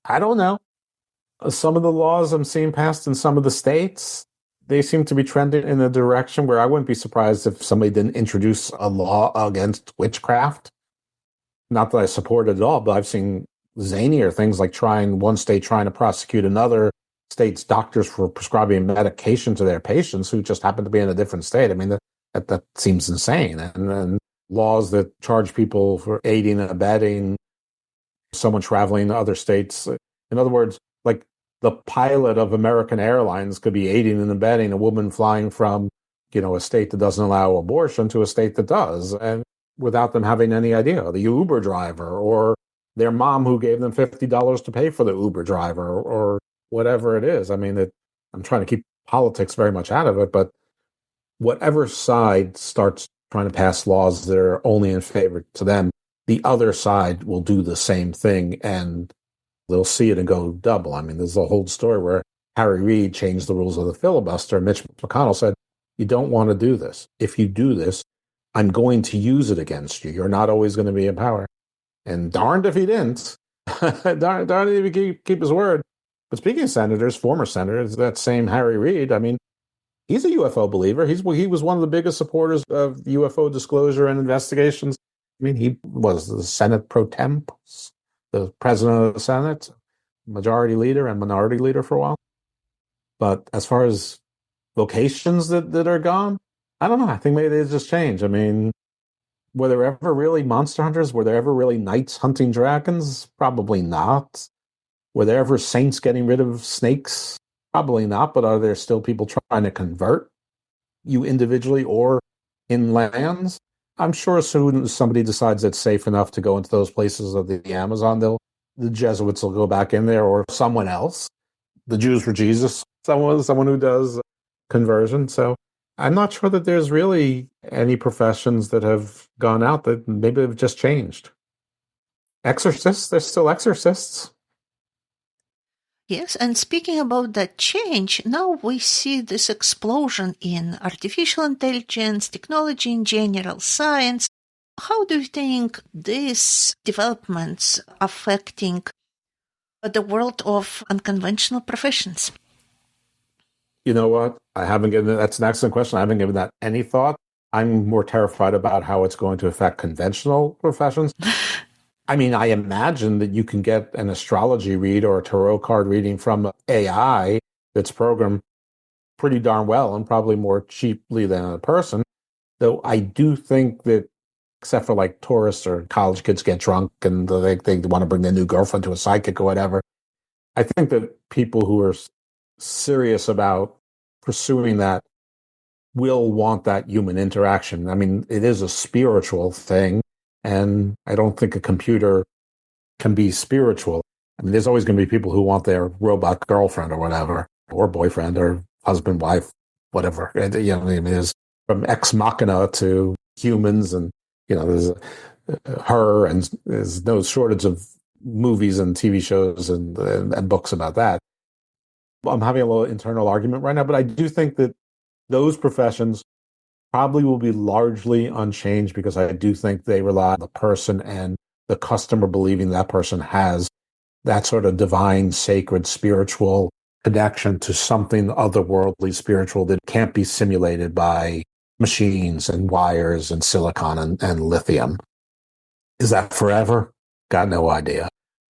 I don't know. Some of the laws I'm seeing passed in some of the states, they seem to be trending in a direction where I wouldn't be surprised if somebody didn't introduce a law against witchcraft. Not that I support it at all, but I've seen zanier things like one state trying to prosecute another state's doctors for prescribing medication to their patients who just happen to be in a different state. I mean, that seems insane. And then laws that charge people for aiding and abetting someone traveling to other states. In other words, like the pilot of American Airlines could be aiding and abetting a woman flying from, a state that doesn't allow abortion to a state that does, and without them having any idea. The Uber driver, or their mom who gave them $50 to pay for the Uber driver, or whatever it is. I mean, I'm trying to keep politics very much out of it, but whatever side starts trying to pass laws that are only in favor to them, the other side will do the same thing. And they'll see it and go double. I mean, there's a whole story where Harry Reid changed the rules of the filibuster. Mitch McConnell said, you don't want to do this. If you do this, I'm going to use it against you. You're not always going to be in power. And darned if he didn't. darned if he keep his word. But speaking of senators, former senators, that same Harry Reid, I mean, he's a UFO believer. He was one of the biggest supporters of UFO disclosure and investigations. I mean, he was the Senate pro temp, the president of the Senate, majority leader and minority leader for a while. But as far as locations that are gone, I don't know. I think maybe they just changed. I mean, were there ever really monster hunters? Were there ever really knights hunting dragons? Probably not. Were there ever saints getting rid of snakes? Probably not. But are there still people trying to convert you individually or in lands? I'm sure as soon as somebody decides it's safe enough to go into those places of the Amazon, the Jesuits will go back in there, or someone else. The Jews for Jesus, someone who does conversion. So I'm not sure that there's really any professions that have gone out that maybe have just changed. Exorcists, there's still exorcists. Yes, and speaking about that change, now we see this explosion in artificial intelligence, technology in general, science. How do you think these developments affecting the world of unconventional professions? You know what? That's an excellent question. I haven't given that any thought. I'm more terrified about how it's going to affect conventional professions. I mean, I imagine that you can get an astrology read or a tarot card reading from AI that's programmed pretty darn well and probably more cheaply than a person. Though I do think that, except for like tourists or college kids get drunk and they want to bring their new girlfriend to a psychic or whatever, I think that people who are serious about pursuing that will want that human interaction. I mean, it is a spiritual thing. And I don't think a computer can be spiritual. I mean, there's always going to be people who want their robot girlfriend or whatever, or boyfriend or husband, wife, whatever. And, you know, I mean, there's from ex machina to humans, and you know, there's her, and there's no shortage of movies and TV shows and books about that. I'm having a little internal argument right now, but I do think that those professions probably will be largely unchanged because I do think they rely on the person and the customer believing that person has that sort of divine, sacred, spiritual connection to something otherworldly spiritual that can't be simulated by machines and wires and silicon and lithium. Is that forever? Got no idea.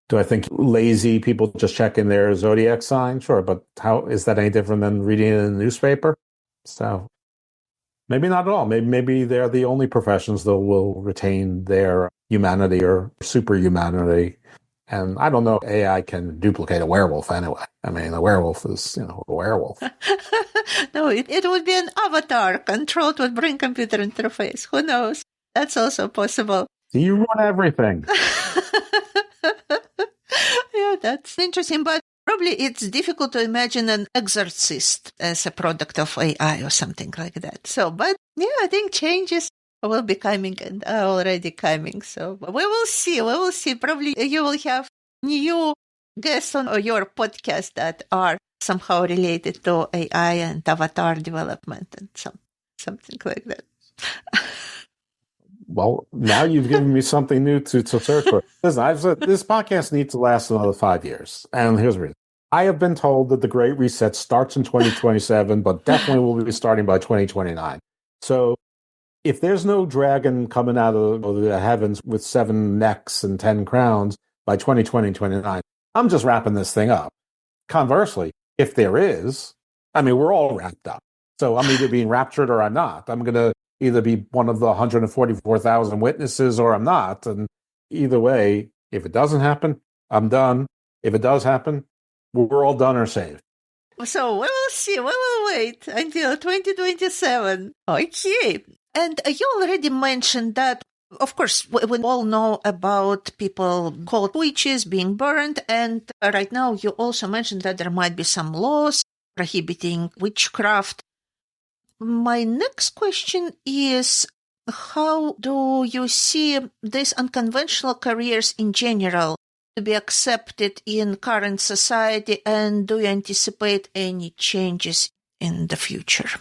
Do I think lazy people just check in their zodiac sign? Sure, but how is that any different than reading it in the newspaper? So maybe not at all. Maybe they're the only professions that will retain their humanity or superhumanity. And I don't know if AI can duplicate a werewolf anyway. I mean, a werewolf is, a werewolf. No, it would be an avatar controlled with brain computer interface. Who knows? That's also possible. You run everything. Yeah, that's interesting. But probably it's difficult to imagine an exorcist as a product of AI or something like that. So, but yeah, I think changes will be coming and are already coming. So we will see. We will see. Probably you will have new guests on your podcast that are somehow related to AI and avatar development and something like that. Well, now you've given me something new to search for. Listen, I've said this podcast needs to last another 5 years. And here's the reason. I have been told that the Great Reset starts in 2027, but definitely will be starting by 2029. So if there's no dragon coming out of the heavens with 7 necks and 10 crowns by 2029, I'm just wrapping this thing up. Conversely, if there is, I mean, we're all wrapped up. So I'm either being raptured or I'm not. I'm going to either be one of the 144,000 witnesses or I'm not. And either way, if it doesn't happen, I'm done. If it does happen, we're all done or saved. So we will see. We will wait until 2027. Okay. And you already mentioned that, of course, we all know about people called witches being burned. And right now you also mentioned that there might be some laws prohibiting witchcraft. My next question is, how do you see these unconventional careers in general to be accepted in current society, and do you anticipate any changes in the future?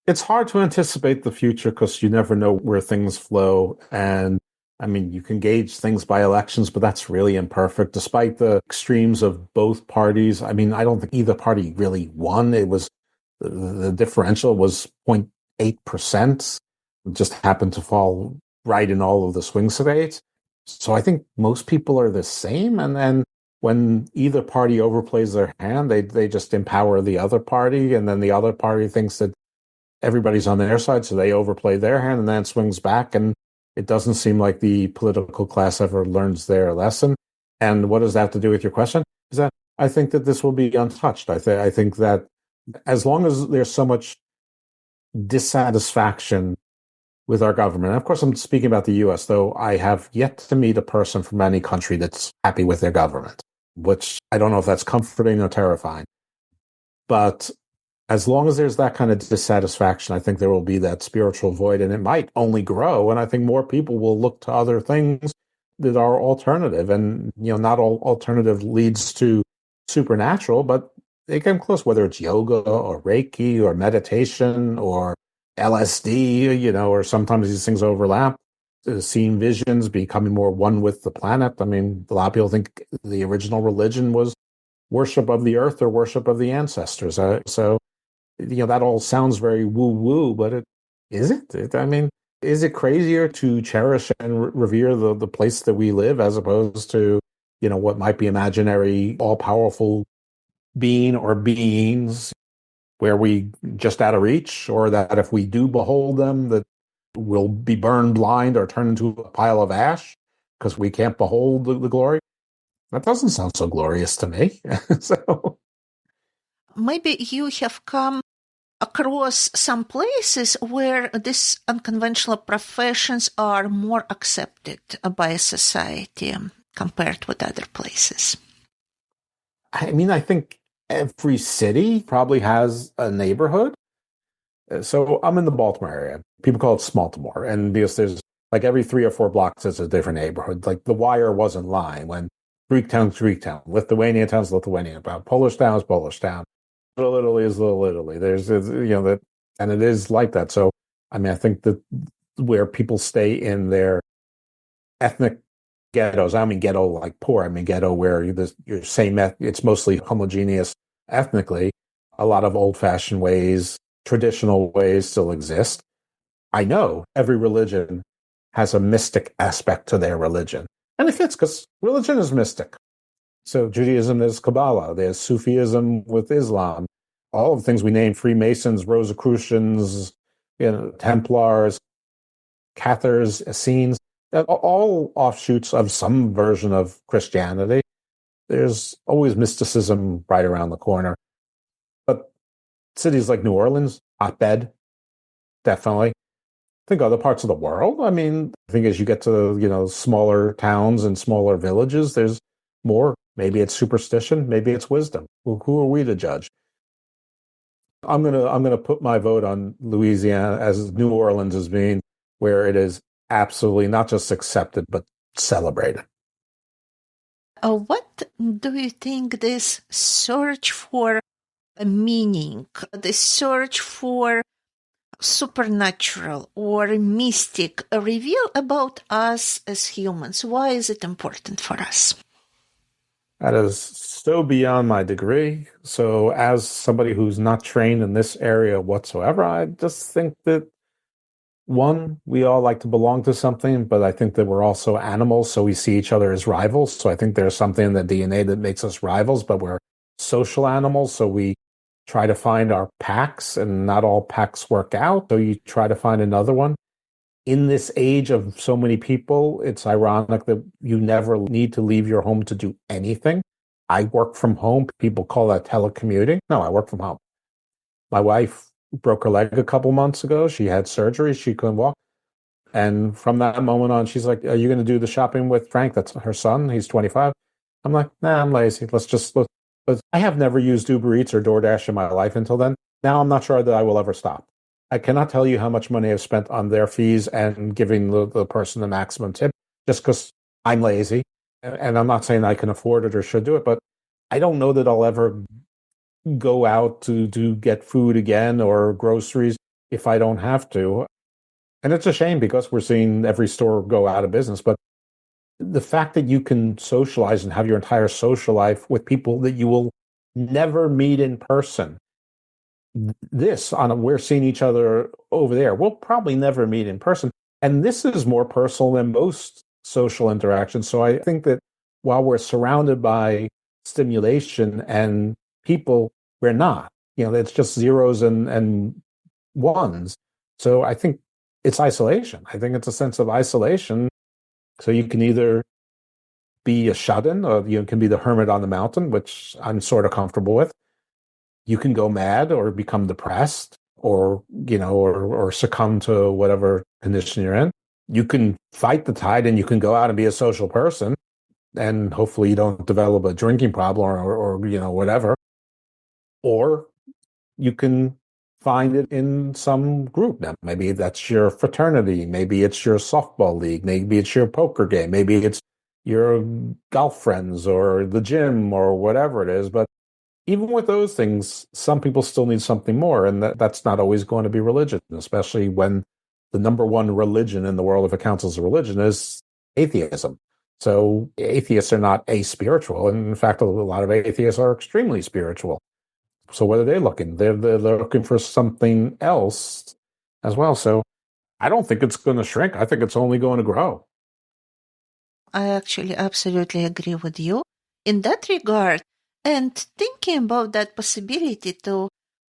It's hard to anticipate the future because you never know where things flow. And I mean, you can gauge things by elections, but that's really imperfect. Despite the extremes of both parties, I mean, I don't think either party really won. It was the differential was 0.8%. It just happened to fall right in all of the swing states. So I think most people are the same. And then when either party overplays their hand, they just empower the other party. And then the other party thinks that everybody's on their side, so they overplay their hand, and then it swings back. And it doesn't seem like the political class ever learns their lesson. And what does that have to do with your question? Is that I think that this will be untouched. I think that as long as there's so much dissatisfaction with our government, and of course I'm speaking about the US, though I have yet to meet a person from any country that's happy with their government, which I don't know if that's comforting or terrifying. But as long as there's that kind of dissatisfaction, I think there will be that spiritual void, and it might only grow. And I think more people will look to other things that are alternative. And, not all alternative leads to supernatural, but they come close, whether it's yoga or Reiki or meditation or LSD, or sometimes these things overlap. Seeing visions, becoming more one with the planet. I mean, a lot of people think the original religion was worship of the earth or worship of the ancestors. So that all sounds very woo-woo, but is it? I mean, is it crazier to cherish and revere the place that we live as opposed to, what might be imaginary, all-powerful being or beings where we just out of reach, or that if we do behold them, that we'll be burned blind or turned into a pile of ash because we can't behold the glory? That doesn't sound so glorious to me. So maybe you have come across some places where these unconventional professions are more accepted by society compared with other places. I mean, I think every city probably has a neighborhood. So I'm in the Baltimore area. People call it Smaltimore. And because there's like every 3 or 4 blocks, there's a different neighborhood. Like the Wire wasn't lying when Greektown's Greektown, Lithuania town's Lithuania, Polish town is Polish town. Little Italy is Little Italy. There's, that, and it is like that. So, I mean, I think that where people stay in their ethnic ghettos, I don't mean ghetto like poor, I mean ghetto where you're same, it's mostly homogeneous ethnically. A lot of old-fashioned ways, traditional ways still exist. I know every religion has a mystic aspect to their religion. And it fits because religion is mystic. So Judaism is Kabbalah. There's Sufism with Islam. All of the things we name, Freemasons, Rosicrucians, Templars, Cathars, Essenes, all offshoots of some version of Christianity. There's always mysticism right around the corner. But cities like New Orleans, hotbed, definitely. Think other parts of the world. I mean, I think as you get to, smaller towns and smaller villages, there's more. Maybe it's superstition. Maybe it's wisdom. Who are we to judge? I'm gonna put my vote on Louisiana as New Orleans as being where it is absolutely not just accepted but celebrated. What do you think this search for a meaning, the search for supernatural or mystic reveal about us as humans? Why is it important for us? That is so beyond my degree. So as somebody who's not trained in this area whatsoever, I just think that, one, we all like to belong to something, but I think that we're also animals, so we see each other as rivals. So I think there's something in the DNA that makes us rivals, but we're social animals, so we try to find our packs, and not all packs work out. So you try to find another one. In this age of so many people, it's ironic that you never need to leave your home to do anything. I work from home. People call that telecommuting. No, I work from home. My wife broke her leg a couple months ago. She had surgery. She couldn't walk. And from that moment on, she's like, are you going to do the shopping with Frank? That's her son. He's 25. I'm like, nah, I'm lazy. I have never used Uber Eats or DoorDash in my life until then. Now I'm not sure that I will ever stop. I cannot tell you how much money I've spent on their fees and giving the person the maximum tip just because I'm lazy. And I'm not saying I can afford it or should do it, but I don't know that I'll ever go out to get food again or groceries if I don't have to. And it's a shame because we're seeing every store go out of business. But the fact that you can socialize and have your entire social life with people that you will never meet in person. We're seeing each other over there. We'll probably never meet in person. And this is more personal than most social interactions. So I think that while we're surrounded by stimulation and people, we're not. It's just zeros and ones. So I think it's isolation. I think it's a sense of isolation. So you can either be a shut-in or you can be the hermit on the mountain, which I'm sort of comfortable with. You can go mad or become depressed or succumb to whatever condition you're in. You can fight the tide and you can go out and be a social person, and hopefully you don't develop a drinking problem or whatever. Or you can find it in some group. Now, maybe that's your fraternity. Maybe it's your softball league. Maybe it's your poker game. Maybe it's your golf friends or the gym or whatever it is. But even with those things, some people still need something more. And that's not always going to be religion, especially when the number one religion in the world, if it counts as a religion, is atheism. So atheists are not aspiritual. And in fact, a lot of atheists are extremely spiritual. So what are they looking? They're looking for something else as well. So I don't think it's going to shrink. I think it's only going to grow. I actually absolutely agree with you in that regard. And thinking about that possibility to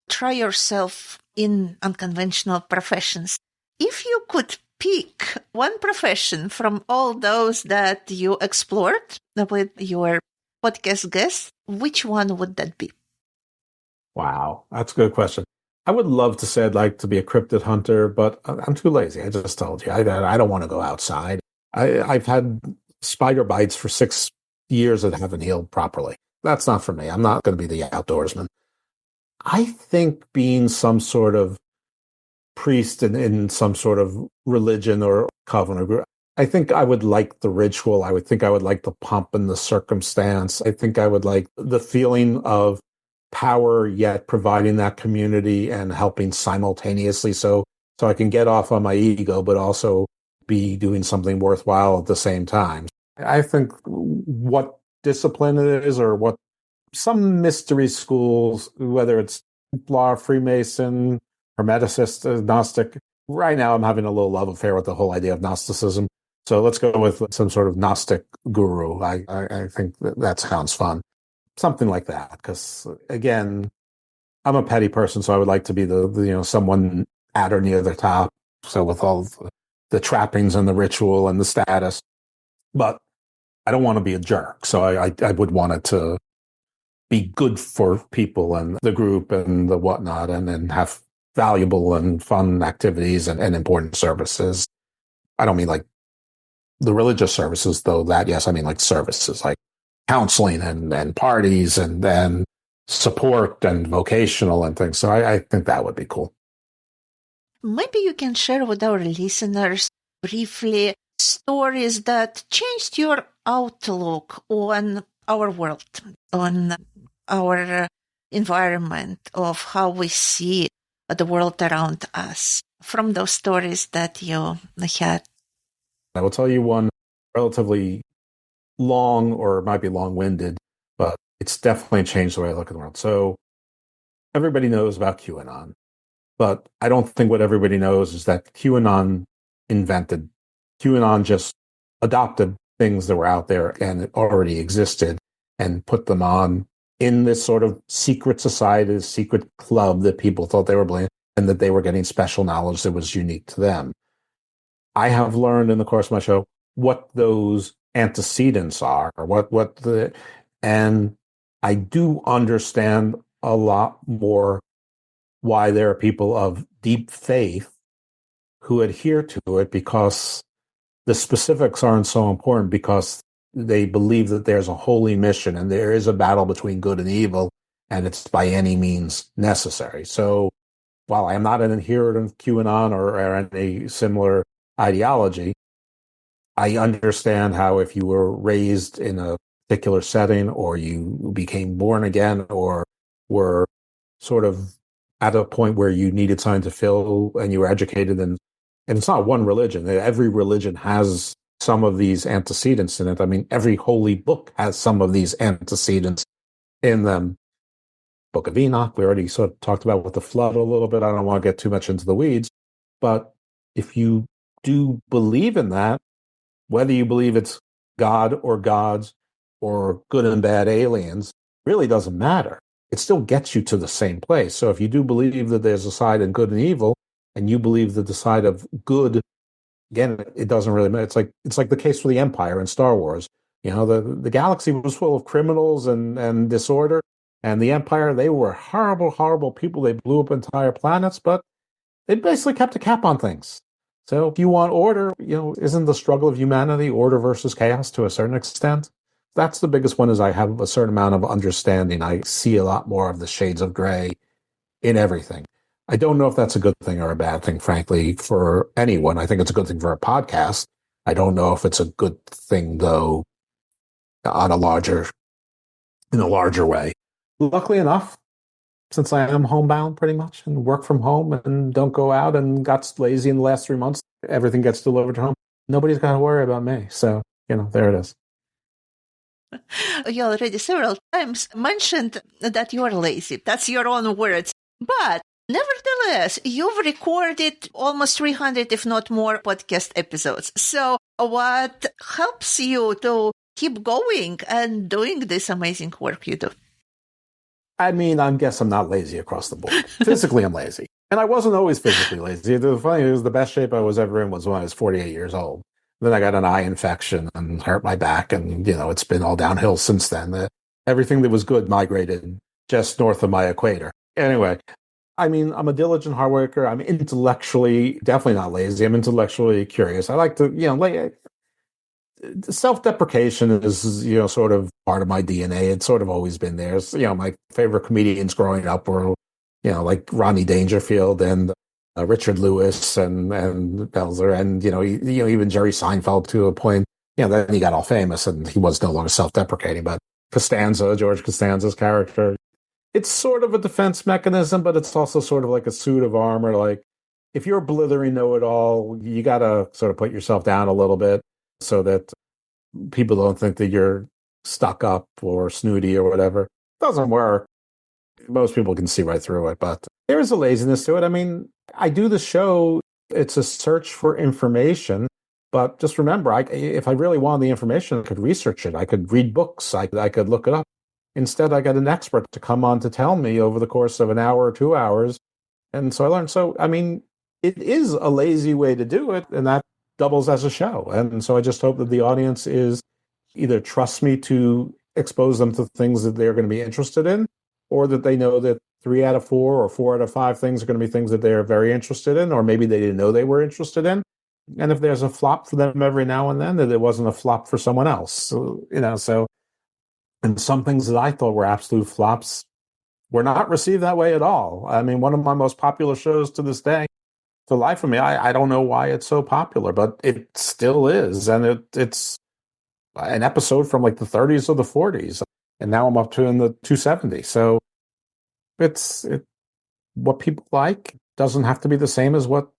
try yourself in unconventional professions, if you could pick one profession from all those that you explored with your podcast guests, which one would that be? Wow, that's a good question. I would love to say I'd like to be a cryptid hunter, but I'm too lazy. I just told you. I don't want to go outside. I've had spider bites for 6 years that haven't healed properly. That's not for me. I'm not going to be the outdoorsman. I think being some sort of priest in some sort of religion or covenant group, I think I would like the ritual. I would think I would like the pomp and the circumstance. I think I would like the feeling of power, yet providing that community and helping simultaneously. So I can get off on my ego, but also be doing something worthwhile at the same time. I think what discipline it is, or what some mystery schools, whether it's Templar, Freemason, Hermeticist, Gnostic. Right now, I'm having a little love affair with the whole idea of Gnosticism. So let's go with some sort of Gnostic guru. I think that sounds fun. Something like that. Because again, I'm a petty person, so I would like to be the someone at or near the top. So with all the trappings and the ritual and the status, but I don't want to be a jerk. So I would want it to be good for people and the group and the whatnot, and then have valuable and fun activities and important services. I don't mean like the religious services, though. That, yes, I mean like services like counseling and parties and then support and vocational and things. So I think that would be cool. Maybe you can share with our listeners briefly stories that changed your outlook on our world, on our environment, of how we see the world around us, from those stories that you had. I will tell you one relatively long, or it might be long-winded, but it's definitely changed the way I look at the world. So everybody knows about QAnon, but I don't think what everybody knows is that QAnon just adopted things that were out there and it already existed and put them on in this sort of secret society, this secret club that people thought they were believing, and that they were getting special knowledge that was unique to them. I have learned in the course of my show what those antecedents are, or and I do understand a lot more why there are people of deep faith who adhere to it, because the specifics aren't so important, because they believe that there's a holy mission and there is a battle between good and evil, and it's by any means necessary. So while I am not an adherent of QAnon or any similar ideology, I understand how if you were raised in a particular setting or you became born again or were sort of at a point where you needed something to fill and you were educated and it's not one religion. Every religion has some of these antecedents in it. I mean, every holy book has some of these antecedents in them. Book of Enoch, we already sort of talked about with the flood a little bit. I don't want to get too much into the weeds, but if you do believe in that, whether you believe it's God or gods or good and bad aliens, really doesn't matter. It still gets you to the same place. So if you do believe that there's a side of good and evil, and you believe that the side of good, again, it doesn't really matter. It's like the case for the Empire in Star Wars. You know, the galaxy was full of criminals and disorder, and the Empire, they were horrible, horrible people. They blew up entire planets, but they basically kept a cap on things. So if you want order, isn't the struggle of humanity order versus chaos to a certain extent? That's the biggest one, is I have a certain amount of understanding. I see a lot more of the shades of gray in everything. I don't know if that's a good thing or a bad thing, frankly, for anyone. I think it's a good thing for a podcast. I don't know if it's a good thing, though, on in a larger way. Luckily enough, since I am homebound pretty much and work from home and don't go out and got lazy in the last 3 months, everything gets delivered to home. Nobody's got to worry about me. So, there it is. You already several times mentioned that you are lazy. That's your own words. But nevertheless, you've recorded almost 300, if not more, podcast episodes. So what helps you to keep going and doing this amazing work you do? I mean, I guess I'm not lazy across the board. Physically, I'm lazy. And I wasn't always physically lazy. The funny thing is, the best shape I was ever in was when I was 48 years old. Then I got an eye infection and hurt my back. And, it's been all downhill since then. Everything that was good migrated just north of my equator. Anyway, I mean, I'm a diligent hard worker. I'm intellectually, definitely not lazy. I'm intellectually curious. I like to, self-deprecation is, sort of part of my DNA. It's sort of always been there. My favorite comedians growing up were, like Rodney Dangerfield and Richard Lewis and Belzer and, even Jerry Seinfeld to a point. Then he got all famous and he was no longer self-deprecating. But George Costanza's character, it's sort of a defense mechanism, but it's also sort of like a suit of armor. Like, if you're a blithering know-it-all, you got to sort of put yourself down a little bit so that people don't think that you're stuck up or snooty or whatever. It doesn't work. Most people can see right through it, but there is a laziness to it. I mean, I do the show. It's a search for information, but just remember, if I really wanted the information, I could research it. I could read books. I could look it up. Instead, I got an expert to come on to tell me over the course of an hour or 2 hours. And so I learned. So, I mean, it is a lazy way to do it, and that doubles as a show. And so I just hope that the audience is either trusts me to expose them to things that they're going to be interested in, or that they know that 3 out of 4 or 4 out of 5 things are going to be things that they're very interested in, or maybe they didn't know they were interested in. And if there's a flop for them every now and then, that it wasn't a flop for someone else. So, and some things that I thought were absolute flops were not received that way at all. I mean, one of my most popular shows to this day, the life of me, I don't know why it's so popular, but it still is. And it's an episode from like the 30s or the 40s. And now I'm up to in the 270. So it's what people like doesn't have to be the same as what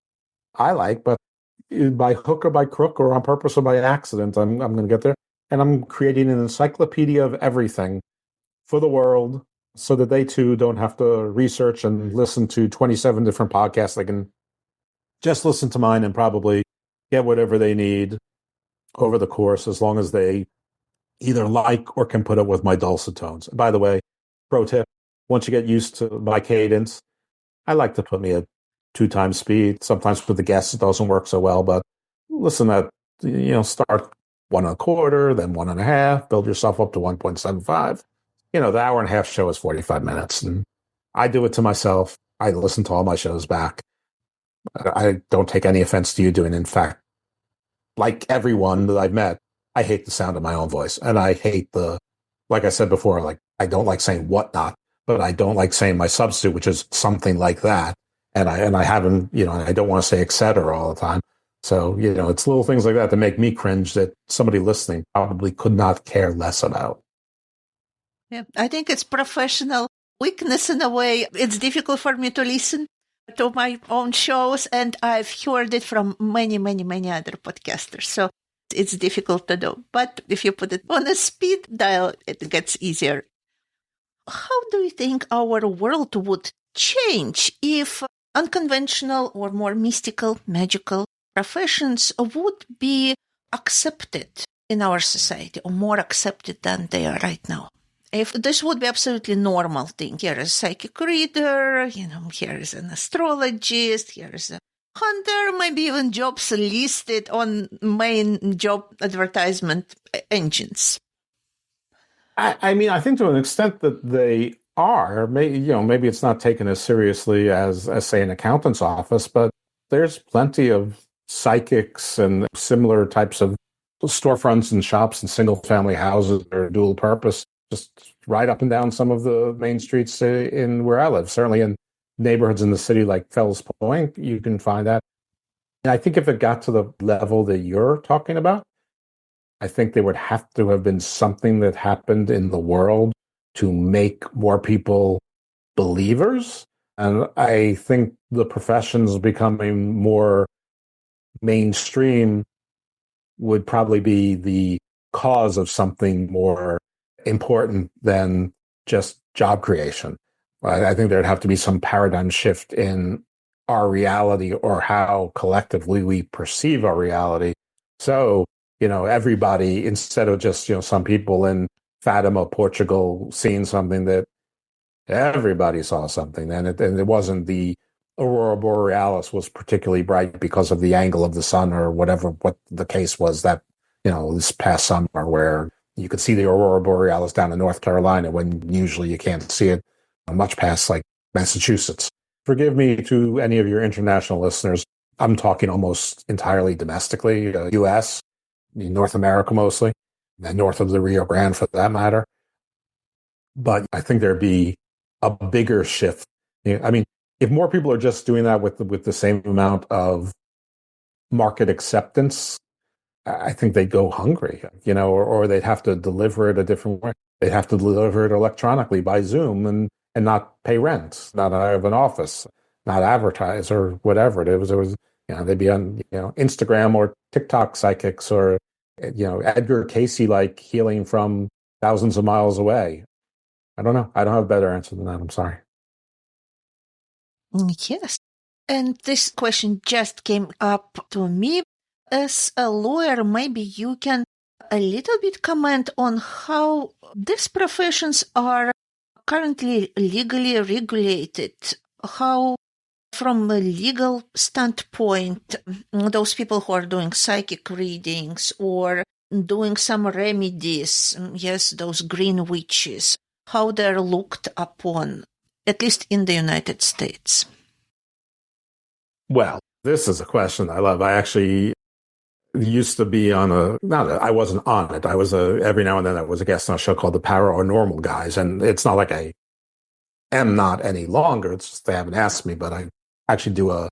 I like, but by hook or by crook or on purpose or by accident, I'm going to get there. And I'm creating an encyclopedia of everything for the world so that they too don't have to research and listen to 27 different podcasts. They can just listen to mine and probably get whatever they need over the course, as long as they either like or can put up with my dulcet tones. By the way, pro tip, once you get used to my cadence, I like to put me at 2 times speed. Sometimes with the guests, it doesn't work so well, but listen at, start 1.25, then 1.5, build yourself up to 1.75. The hour and a half show is 45 minutes. And I do it to myself. I listen to all my shows back. I don't take any offense to you doing it. In fact, like everyone that I've met, I hate the sound of my own voice. And I hate like I said before, like I don't like saying whatnot, but I don't like saying my substitute, which is something like that. And I haven't, I don't want to say et cetera all the time. So, it's little things like that make me cringe that somebody listening probably could not care less about. Yeah, I think it's professional weakness in a way. It's difficult for me to listen to my own shows, and I've heard it from many, many, many other podcasters. So it's difficult to do. But if you put it on a speed dial, it gets easier. How do you think our world would change if unconventional or more mystical, magical professions would be accepted in our society, or more accepted than they are right now? If this would be absolutely normal thing, here is a psychic reader, here is an astrologist, here is a hunter, maybe even jobs listed on main job advertisement engines. I mean, I think to an extent that they are, maybe it's not taken as seriously as say, an accountant's office, but there's plenty of psychics and similar types of storefronts and shops and single family houses that are dual purpose, just right up and down some of the main streets in where I live. Certainly in neighborhoods in the city like Fells Point, you can find that. And I think if it got to the level that you're talking about, I think there would have to have been something that happened in the world to make more people believers. And I think the professions becoming more mainstream would probably be the cause of something more important than just job creation. I think there'd have to be some paradigm shift in our reality or how collectively we perceive our reality. So, everybody, instead of just, some people in Fatima, Portugal, seeing something, that everybody saw something. And it wasn't the aurora borealis was particularly bright because of the angle of the sun or what the case was that, this past summer, where you could see the aurora borealis down in North Carolina when usually you can't see it much past like Massachusetts. Forgive me to any of your international listeners. I'm talking almost entirely domestically, U.S., North America mostly, and north of the Rio Grande for that matter. But I think there'd be a bigger shift. I mean, if more people are just doing that with the same amount of market acceptance, I think they'd go hungry, or they'd have to deliver it a different way. They'd have to deliver it electronically by Zoom and not pay rent, not have an office, not advertise or whatever. It was, they'd be on, Instagram or TikTok psychics or, Edgar Casey, like healing from thousands of miles away. I don't know. I don't have a better answer than that. I'm sorry. Yes. And this question just came up to me. As a lawyer, maybe you can a little bit comment on how these professions are currently legally regulated. How, from a legal standpoint, those people who are doing psychic readings or doing some remedies, yes, those green witches, how they're looked upon, at least in the United States. Well, this is a question I love. I actually used to be on I wasn't on it. I was every now and then I was a guest on a show called The Paranormal Guys. And it's not like I am not any longer. It's just they haven't asked me, but I actually do a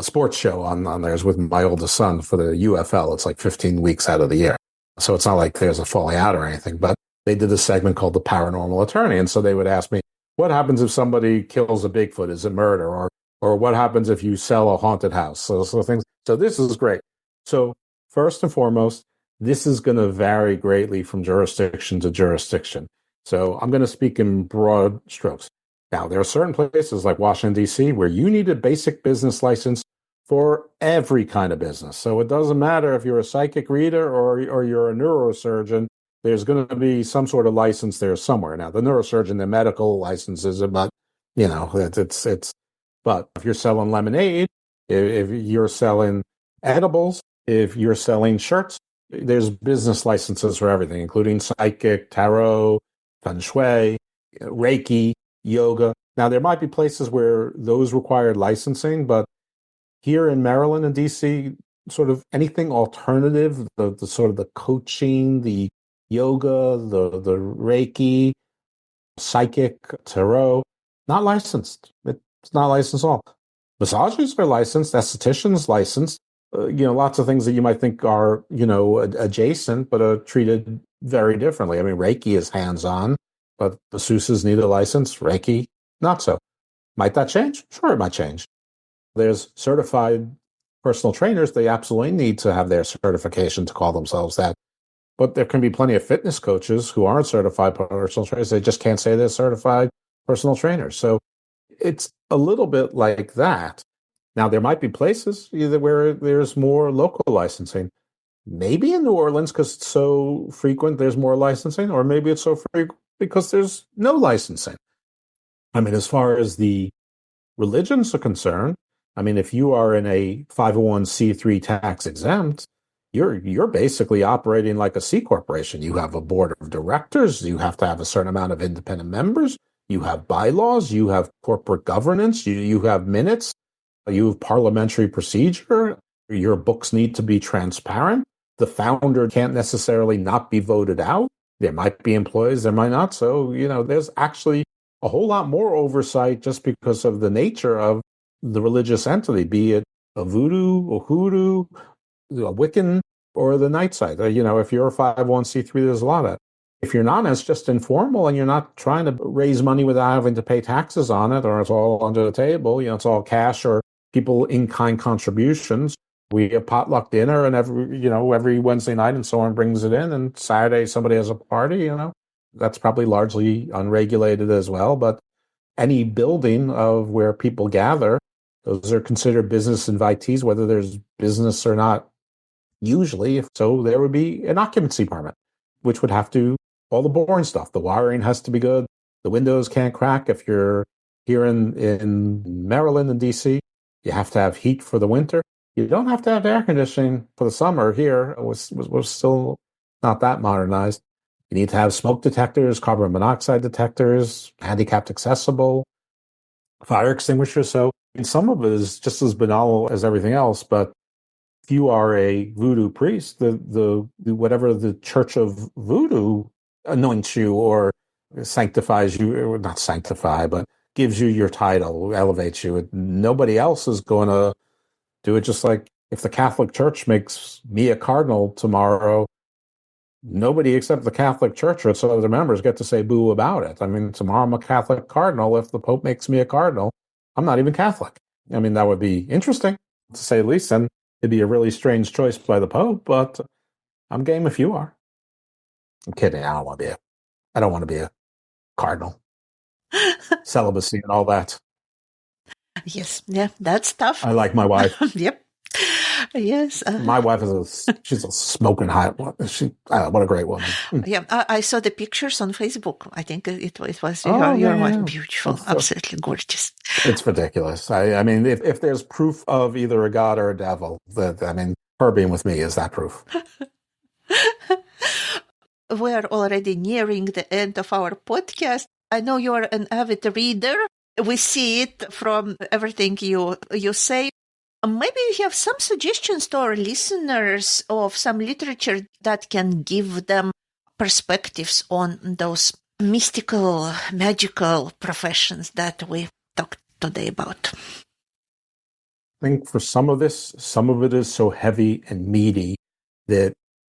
sports show on theirs with my oldest son for the UFL. It's like 15 weeks out of the year. So it's not like there's a falling out or anything, but they did a segment called The Paranormal Attorney. And so they would ask me, what happens if somebody kills a Bigfoot? Is it murder? Or what happens if you sell a haunted house? So things. So this is great. So first and foremost, this is going to vary greatly from jurisdiction to jurisdiction. So I'm going to speak in broad strokes. Now, there are certain places like Washington, D.C., where you need a basic business license for every kind of business. So it doesn't matter if you're a psychic reader or you're a neurosurgeon, there's going to be some sort of license there somewhere. Now, the neurosurgeon, the medical licenses, but, it's but if you're selling lemonade, if you're selling edibles, if you're selling shirts, there's business licenses for everything, including psychic, tarot, feng shui, Reiki, yoga. Now, there might be places where those require licensing, but here in Maryland and DC, sort of anything alternative, the sort of the coaching, the yoga, the Reiki, psychic, tarot, not licensed. It's not licensed at all. Massages are licensed, estheticians licensed, lots of things that you might think are, adjacent, but are treated very differently. I mean, Reiki is hands-on, but masseuses need a license. Reiki, not so. Might that change? Sure, it might change. There's certified personal trainers. They absolutely need to have their certification to call themselves that. But there can be plenty of fitness coaches who aren't certified personal trainers. They just can't say they're certified personal trainers. So it's a little bit like that. Now, there might be places either where there's more local licensing. Maybe in New Orleans, because it's so frequent, there's more licensing, or maybe it's so frequent because there's no licensing. I mean, as far as the religions are concerned, I mean, if you are in a 501c3 tax exempt, you're basically operating like a C corporation. You have a board of directors. You have to have a certain amount of independent members. You have bylaws. You have corporate governance. You have minutes. You have parliamentary procedure. Your books need to be transparent. The founder can't necessarily not be voted out. There might be employees, there might not. So, there's actually a whole lot more oversight just because of the nature of the religious entity, be it a voodoo, a hoodoo, a Wiccan, or the night side. If you're a 501c3, there's a lot of that. If you're not, it's just informal and you're not trying to raise money without having to pay taxes on it, or it's all under the table, it's all cash or people in-kind contributions. We have potluck dinner and every Wednesday night and someone brings it in, and Saturday somebody has a party, That's probably largely unregulated as well, but any building of where people gather, those are considered business invitees, whether there's business or not. Usually, so there would be an occupancy permit, which would have to, all the boring stuff. The wiring has to be good. The windows can't crack. If you're here in Maryland and DC, you have to have heat for the winter. You don't have to have air conditioning for the summer here. We're still not that modernized. You need to have smoke detectors, carbon monoxide detectors, handicapped accessible, fire extinguishers. So some of it is just as banal as everything else, but if you are a voodoo priest, the whatever the Church of Voodoo anoints you or sanctifies you, or not sanctify, but gives you your title, elevates you. Nobody else is going to do it. Just like if the Catholic Church makes me a cardinal tomorrow, nobody except the Catholic Church or its other members get to say boo about it. I mean, tomorrow I'm a Catholic cardinal. If the Pope makes me a cardinal, I'm not even Catholic. I mean, that would be interesting, to say the least, and it'd be a really strange choice by the Pope, but I'm game if you are. I'm kidding. I don't want to be a cardinal. Celibacy and all that. Yes, yeah, that's tough. I like my wife. Yep. Yes. My wife she's a smoking hot one. What a great woman. Yeah, I saw the pictures on Facebook. I think it was your wife. Beautiful, absolutely gorgeous. It's ridiculous. I mean, if there's proof of either a god or a devil, her being with me is that proof. We're already nearing the end of our podcast. I know you're an avid reader. We see it from everything you say. Maybe you have some suggestions to our listeners of some literature that can give them perspectives on those mystical, magical professions that we talked today about. I think for some of it is so heavy and meaty that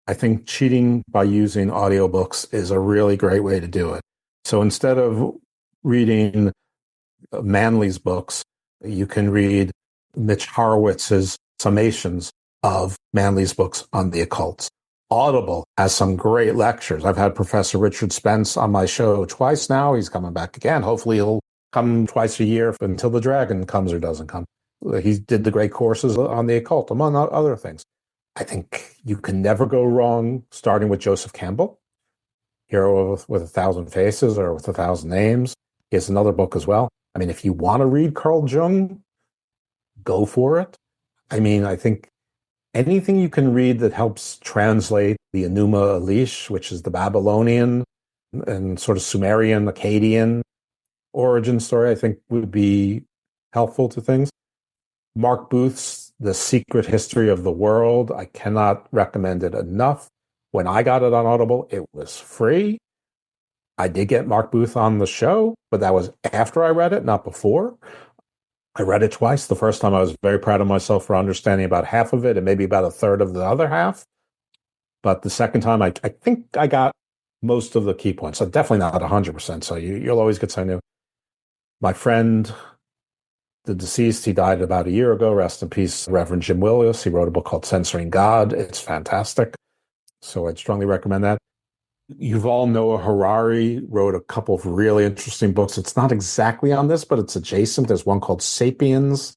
I think cheating by using audiobooks is a really great way to do it. So instead of reading Manly's books, you can read Mitch Horowitz's summations of Manly's books on the occult. Audible has some great lectures. I've had Professor Richard Spence on my show twice now. He's coming back again. Hopefully he'll come twice a year until the dragon comes or doesn't come. He did the great courses on the occult, among other things. I think you can never go wrong starting with Joseph Campbell, Hero with 1,000 Faces or with 1,000 Names. He has another book as well. I mean, if you want to read Carl Jung, go for it. I mean, I think anything you can read that helps translate the Enuma Elish, which is the Babylonian and sort of Sumerian, Akkadian origin story, I think would be helpful to things. Mark Booth's The Secret History of the World, I cannot recommend it enough. When I got it on Audible, it was free. I did get Mark Booth on the show, but that was after I read it, not before. I read it twice. The first time I was very proud of myself for understanding about half of it and maybe about a third of the other half. But the second time, I think I got most of the key points. So definitely not 100%. So you'll always get something new. My friend, the deceased, he died about a year ago. Rest in peace, Reverend Jim Willis. He wrote a book called Censoring God. It's fantastic. So I'd strongly recommend that. Yuval Noah Harari wrote a couple of really interesting books. It's not exactly on this, but it's adjacent. There's one called Sapiens,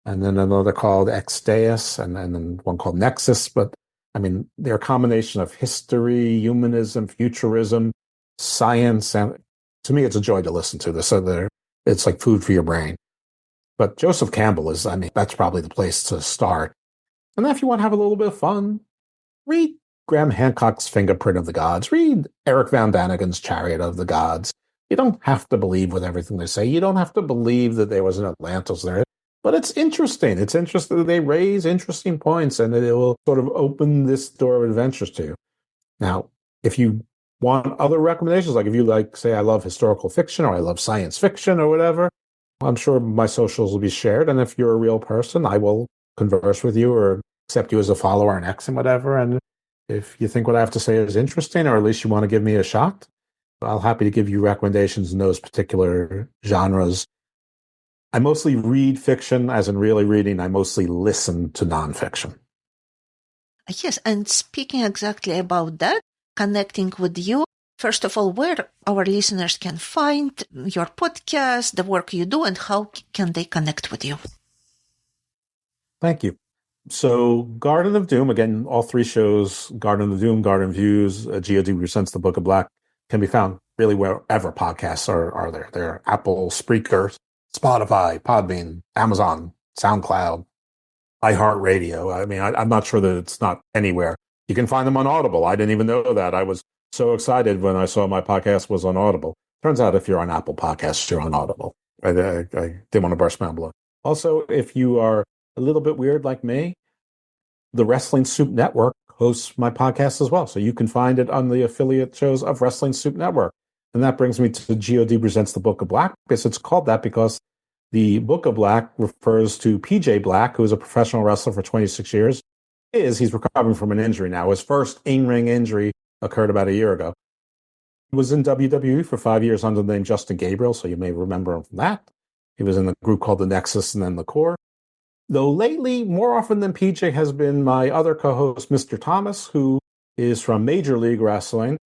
and then another called Exdeus, and then one called Nexus. But I mean, they're a combination of history, humanism, futurism, science, and to me, it's a joy to listen to this. So it's like food for your brain. But Joseph Campbell is, I mean, that's probably the place to start. And then if you want to have a little bit of fun, read Graham Hancock's Fingerprint of the Gods. Read Eric Van Daniken's Chariot of the Gods. You don't have to believe with everything they say. You don't have to believe that there was an Atlantis there. But it's interesting. It's interesting that they raise interesting points, and it will sort of open this door of adventures to you. Now, if you want other recommendations, like if you like, say, I love historical fiction or I love science fiction or whatever, I'm sure my socials will be shared. And if you're a real person, I will converse with you or accept you as a follower on X and whatever. And if you think what I have to say is interesting, or at least you want to give me a shot, I'll happy to give you recommendations in those particular genres. I mostly read fiction, as in really reading. I mostly listen to nonfiction. Yes, and speaking exactly about that, connecting with you, first of all, where our listeners can find your podcast, the work you do, and how can they connect with you? Thank you. So Garden of Doom, again, all three shows, Garden of Doom, Garden Views, GOD Presents the Book of Black, can be found really wherever podcasts are there. They're Apple, Spreaker, Spotify, Podbean, Amazon, SoundCloud, iHeartRadio. I mean, I'm not sure that it's not anywhere. You can find them on Audible. I didn't even know that. I was so excited when I saw my podcast was on Audible. Turns out if you're on Apple Podcasts, you're on Audible. I didn't want to burst my balloon. Also, if you are a little bit weird like me, the Wrestling Soup Network hosts my podcast as well. So you can find it on the affiliate shows of Wrestling Soup Network. And that brings me to GOD Presents the Book of Black, because it's called that because the Book of Black refers to PJ Black, who is a professional wrestler for 26 years. He's recovering from an injury now. His first in-ring injury occurred about a year ago. He was in WWE for 5 years under the name Justin Gabriel, so you may remember him from that. He was in a group called the Nexus and then the Core. Though lately, more often than PJ, has been my other co-host, Mr. Thomas, who is from Major League Wrestling.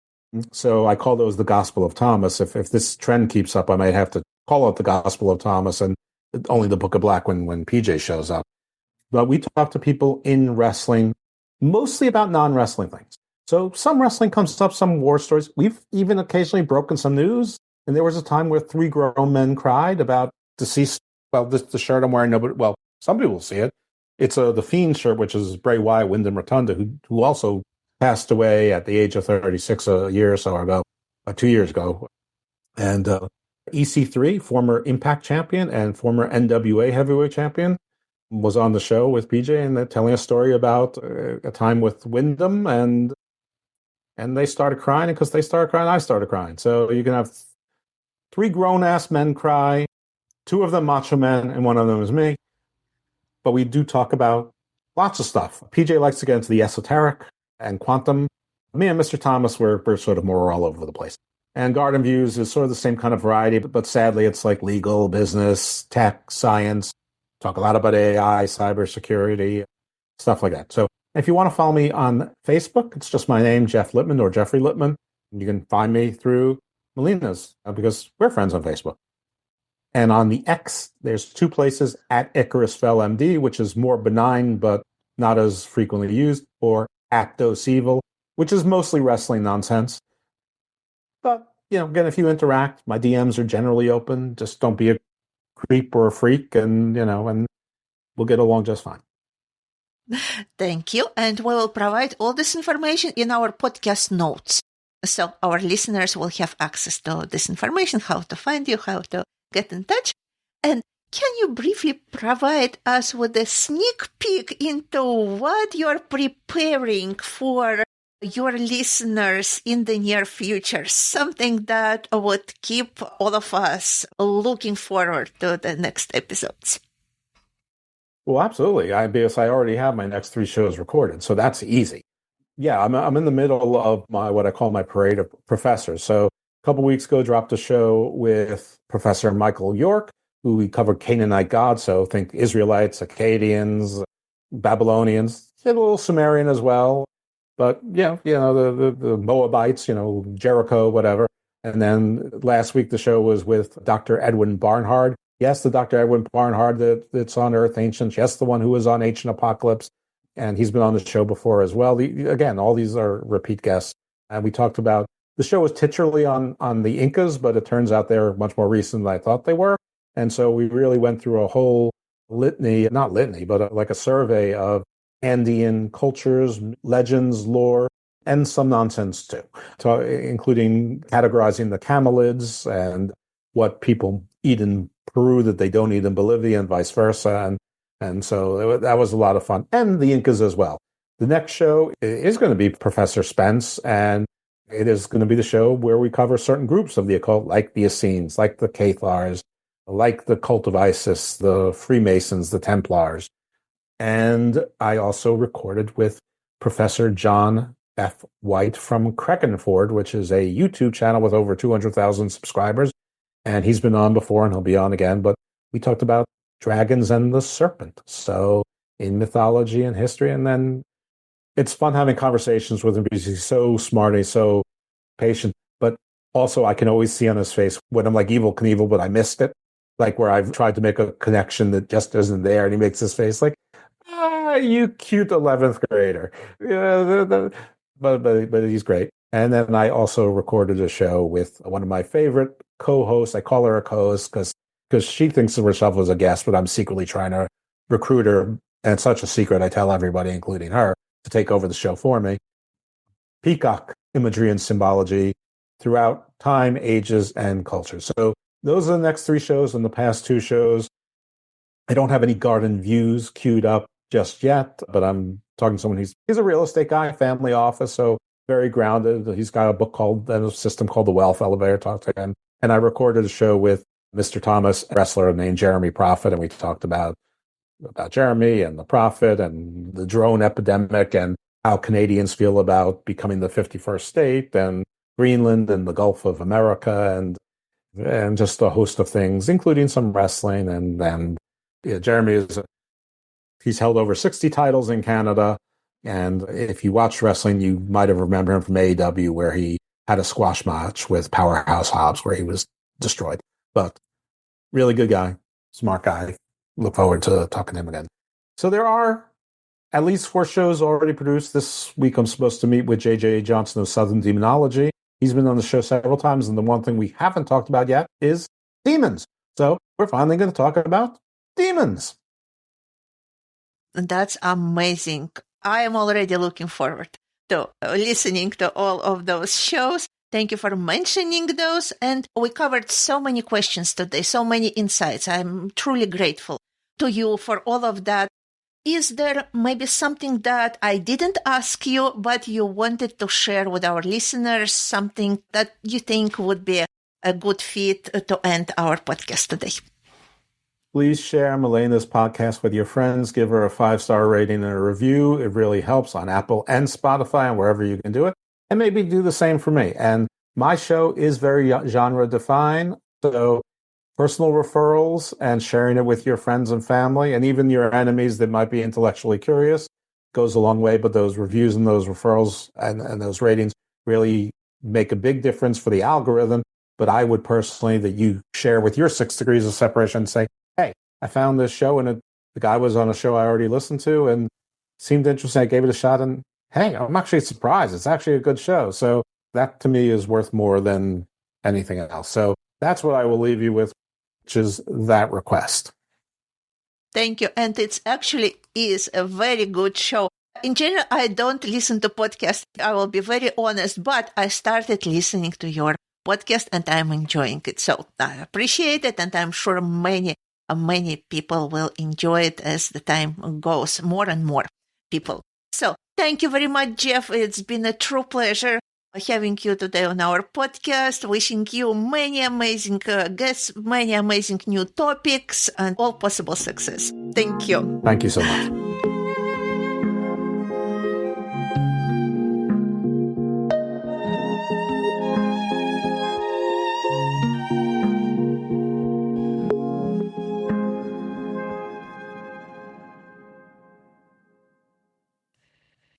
So I call those the Gospel of Thomas. If this trend keeps up, I might have to call it the Gospel of Thomas and only the Book of Black when PJ shows up. But we talk to people in wrestling, mostly about non-wrestling things. So some wrestling comes up, some war stories. We've even occasionally broken some news. And there was a time where 3 grown men cried about deceased. Well, the shirt I'm wearing, nobody. Well, some people will see it. It's the Fiend shirt, which is Bray Wyatt, Wyndham Rotunda, who also passed away at the age of 36 a year or so ago, 2 years ago. And EC3, former Impact champion and former NWA heavyweight champion, was on the show with PJ and telling a story about a time with Wyndham, and they started crying, and because they started crying, I started crying. So you can have 3 grown-ass men cry, 2 of them macho men, and 1 of them is me. But we do talk about lots of stuff. PJ likes to get into the esoteric and quantum. Me and Mr. Thomas, we're sort of more all over the place. And Garden Views is sort of the same kind of variety, but sadly it's like legal, business, tech, science. Talk a lot about AI, cybersecurity, stuff like that. So if you want to follow me on Facebook, it's just my name, Jeff Lipman or Jeffrey Lipman. You can find me through Melina's because we're friends on Facebook. And on the X, there's 2 places, at Icarus Fell MD, which is more benign but not as frequently used, or at Dose Evil, which is mostly wrestling nonsense. But, again, if you interact, my DMs are generally open. Just don't be a creep or a freak, and we'll get along just fine. Thank you. And we will provide all this information in our podcast notes. So our listeners will have access to this information, how to find you, how to get in touch. And can you briefly provide us with a sneak peek into what you're preparing for your listeners in the near future, something that would keep all of us looking forward to the next episodes? Well, absolutely. Because I already have my next 3 shows recorded, so that's easy. Yeah, I'm in the middle of my what I call my parade of professors. So a couple weeks ago, dropped a show with Professor Michael York, who we covered Canaanite gods. So think Israelites, Akkadians, Babylonians, a little Sumerian as well. But yeah, the Moabites, Jericho, whatever. And then last week the show was with Dr. Edwin Barnhard. Yes, the Dr. Edwin Barnhard that's on Earth Ancients. Yes, the one who was on Ancient Apocalypse. And he's been on the show before as well. Again, all these are repeat guests. And we talked about the show was titularly on the Incas, but it turns out they're much more recent than I thought they were. And so we really went through a whole not litany, but like a survey of Andean cultures, legends, lore, and some nonsense too, including categorizing the camelids and what people eat in Peru that they don't eat in Bolivia and vice versa. And so that was a lot of fun. And the Incas as well. The next show is going to be Professor Spence, and it is going to be the show where we cover certain groups of the occult, like the Essenes, like the Cathars, like the Cult of Isis, the Freemasons, the Templars. And I also recorded with Professor John F. White from Crackenford, which is a YouTube channel with over 200,000 subscribers. And he's been on before and he'll be on again. But we talked about dragons and the serpent. So in mythology and history. And then it's fun having conversations with him because he's so smart and he's so patient. But also I can always see on his face when I'm like Evel Knievel, but I missed it. Like where I've tried to make a connection that just isn't there. And he makes his face like, you cute 11th grader. Yeah, but he's great. And then I also recorded a show with one of my favorite co-hosts. I call her a co-host because she thinks of herself as a guest, but I'm secretly trying to recruit her. And it's such a secret, I tell everybody, including her, to take over the show for me. Peacock imagery and symbology throughout time, ages, and cultures. So those are the next 3 shows. And the past 2 shows, I don't have any garden views queued up just yet, but I'm talking to someone he's a real estate guy, family office, so very grounded. He's got a book called a system called The Wealth Elevator. Talk to him. And I recorded a show with Mr. Thomas, a wrestler named Jeremy Prophet, and we talked about Jeremy and the Prophet and the drone epidemic and how Canadians feel about becoming the 51st state and Greenland and the Gulf of America and just a host of things, including some wrestling. And Jeremy he's held over 60 titles in Canada. And if you watch wrestling, you might have remembered him from AEW, where he had a squash match with Powerhouse Hobbs, where he was destroyed. But really good guy, smart guy. Look forward to talking to him again. So there are at least 4 shows already produced. This week I'm supposed to meet with J.J. Johnson of Southern Demonology. He's been on the show several times, and the one thing we haven't talked about yet is demons. So we're finally going to talk about demons. That's amazing. I am already looking forward to listening to all of those shows. Thank you for mentioning those. And we covered so many questions today, so many insights. I'm truly grateful to you for all of that. Is there maybe something that I didn't ask you, but you wanted to share with our listeners, something that you think would be a good fit to end our podcast today? Please share Milena's podcast with your friends. Give her a 5-star rating and a review. It really helps on Apple and Spotify and wherever you can do it. And maybe do the same for me. And my show is very genre defined. So personal referrals and sharing it with your friends and family and even your enemies that might be intellectually curious goes a long way. But those reviews and those referrals and those ratings really make a big difference for the algorithm. But I would personally that you share with your 6 degrees of separation and say, hey, I found this show and the guy was on a show I already listened to and seemed interesting. I gave it a shot and hey, I'm actually surprised. It's actually a good show. So that to me is worth more than anything else. So that's what I will leave you with, which is that request. Thank you. And it actually is a very good show. In general, I don't listen to podcasts. I will be very honest, but I started listening to your podcast and I'm enjoying it. So I appreciate it. And I'm sure many people will enjoy it as the time goes, more and more people. So Thank you very much, Jeff. It's been a true pleasure having you today on our podcast. Wishing you many amazing guests, many amazing new topics, and all possible success. Thank you. Thank you so much.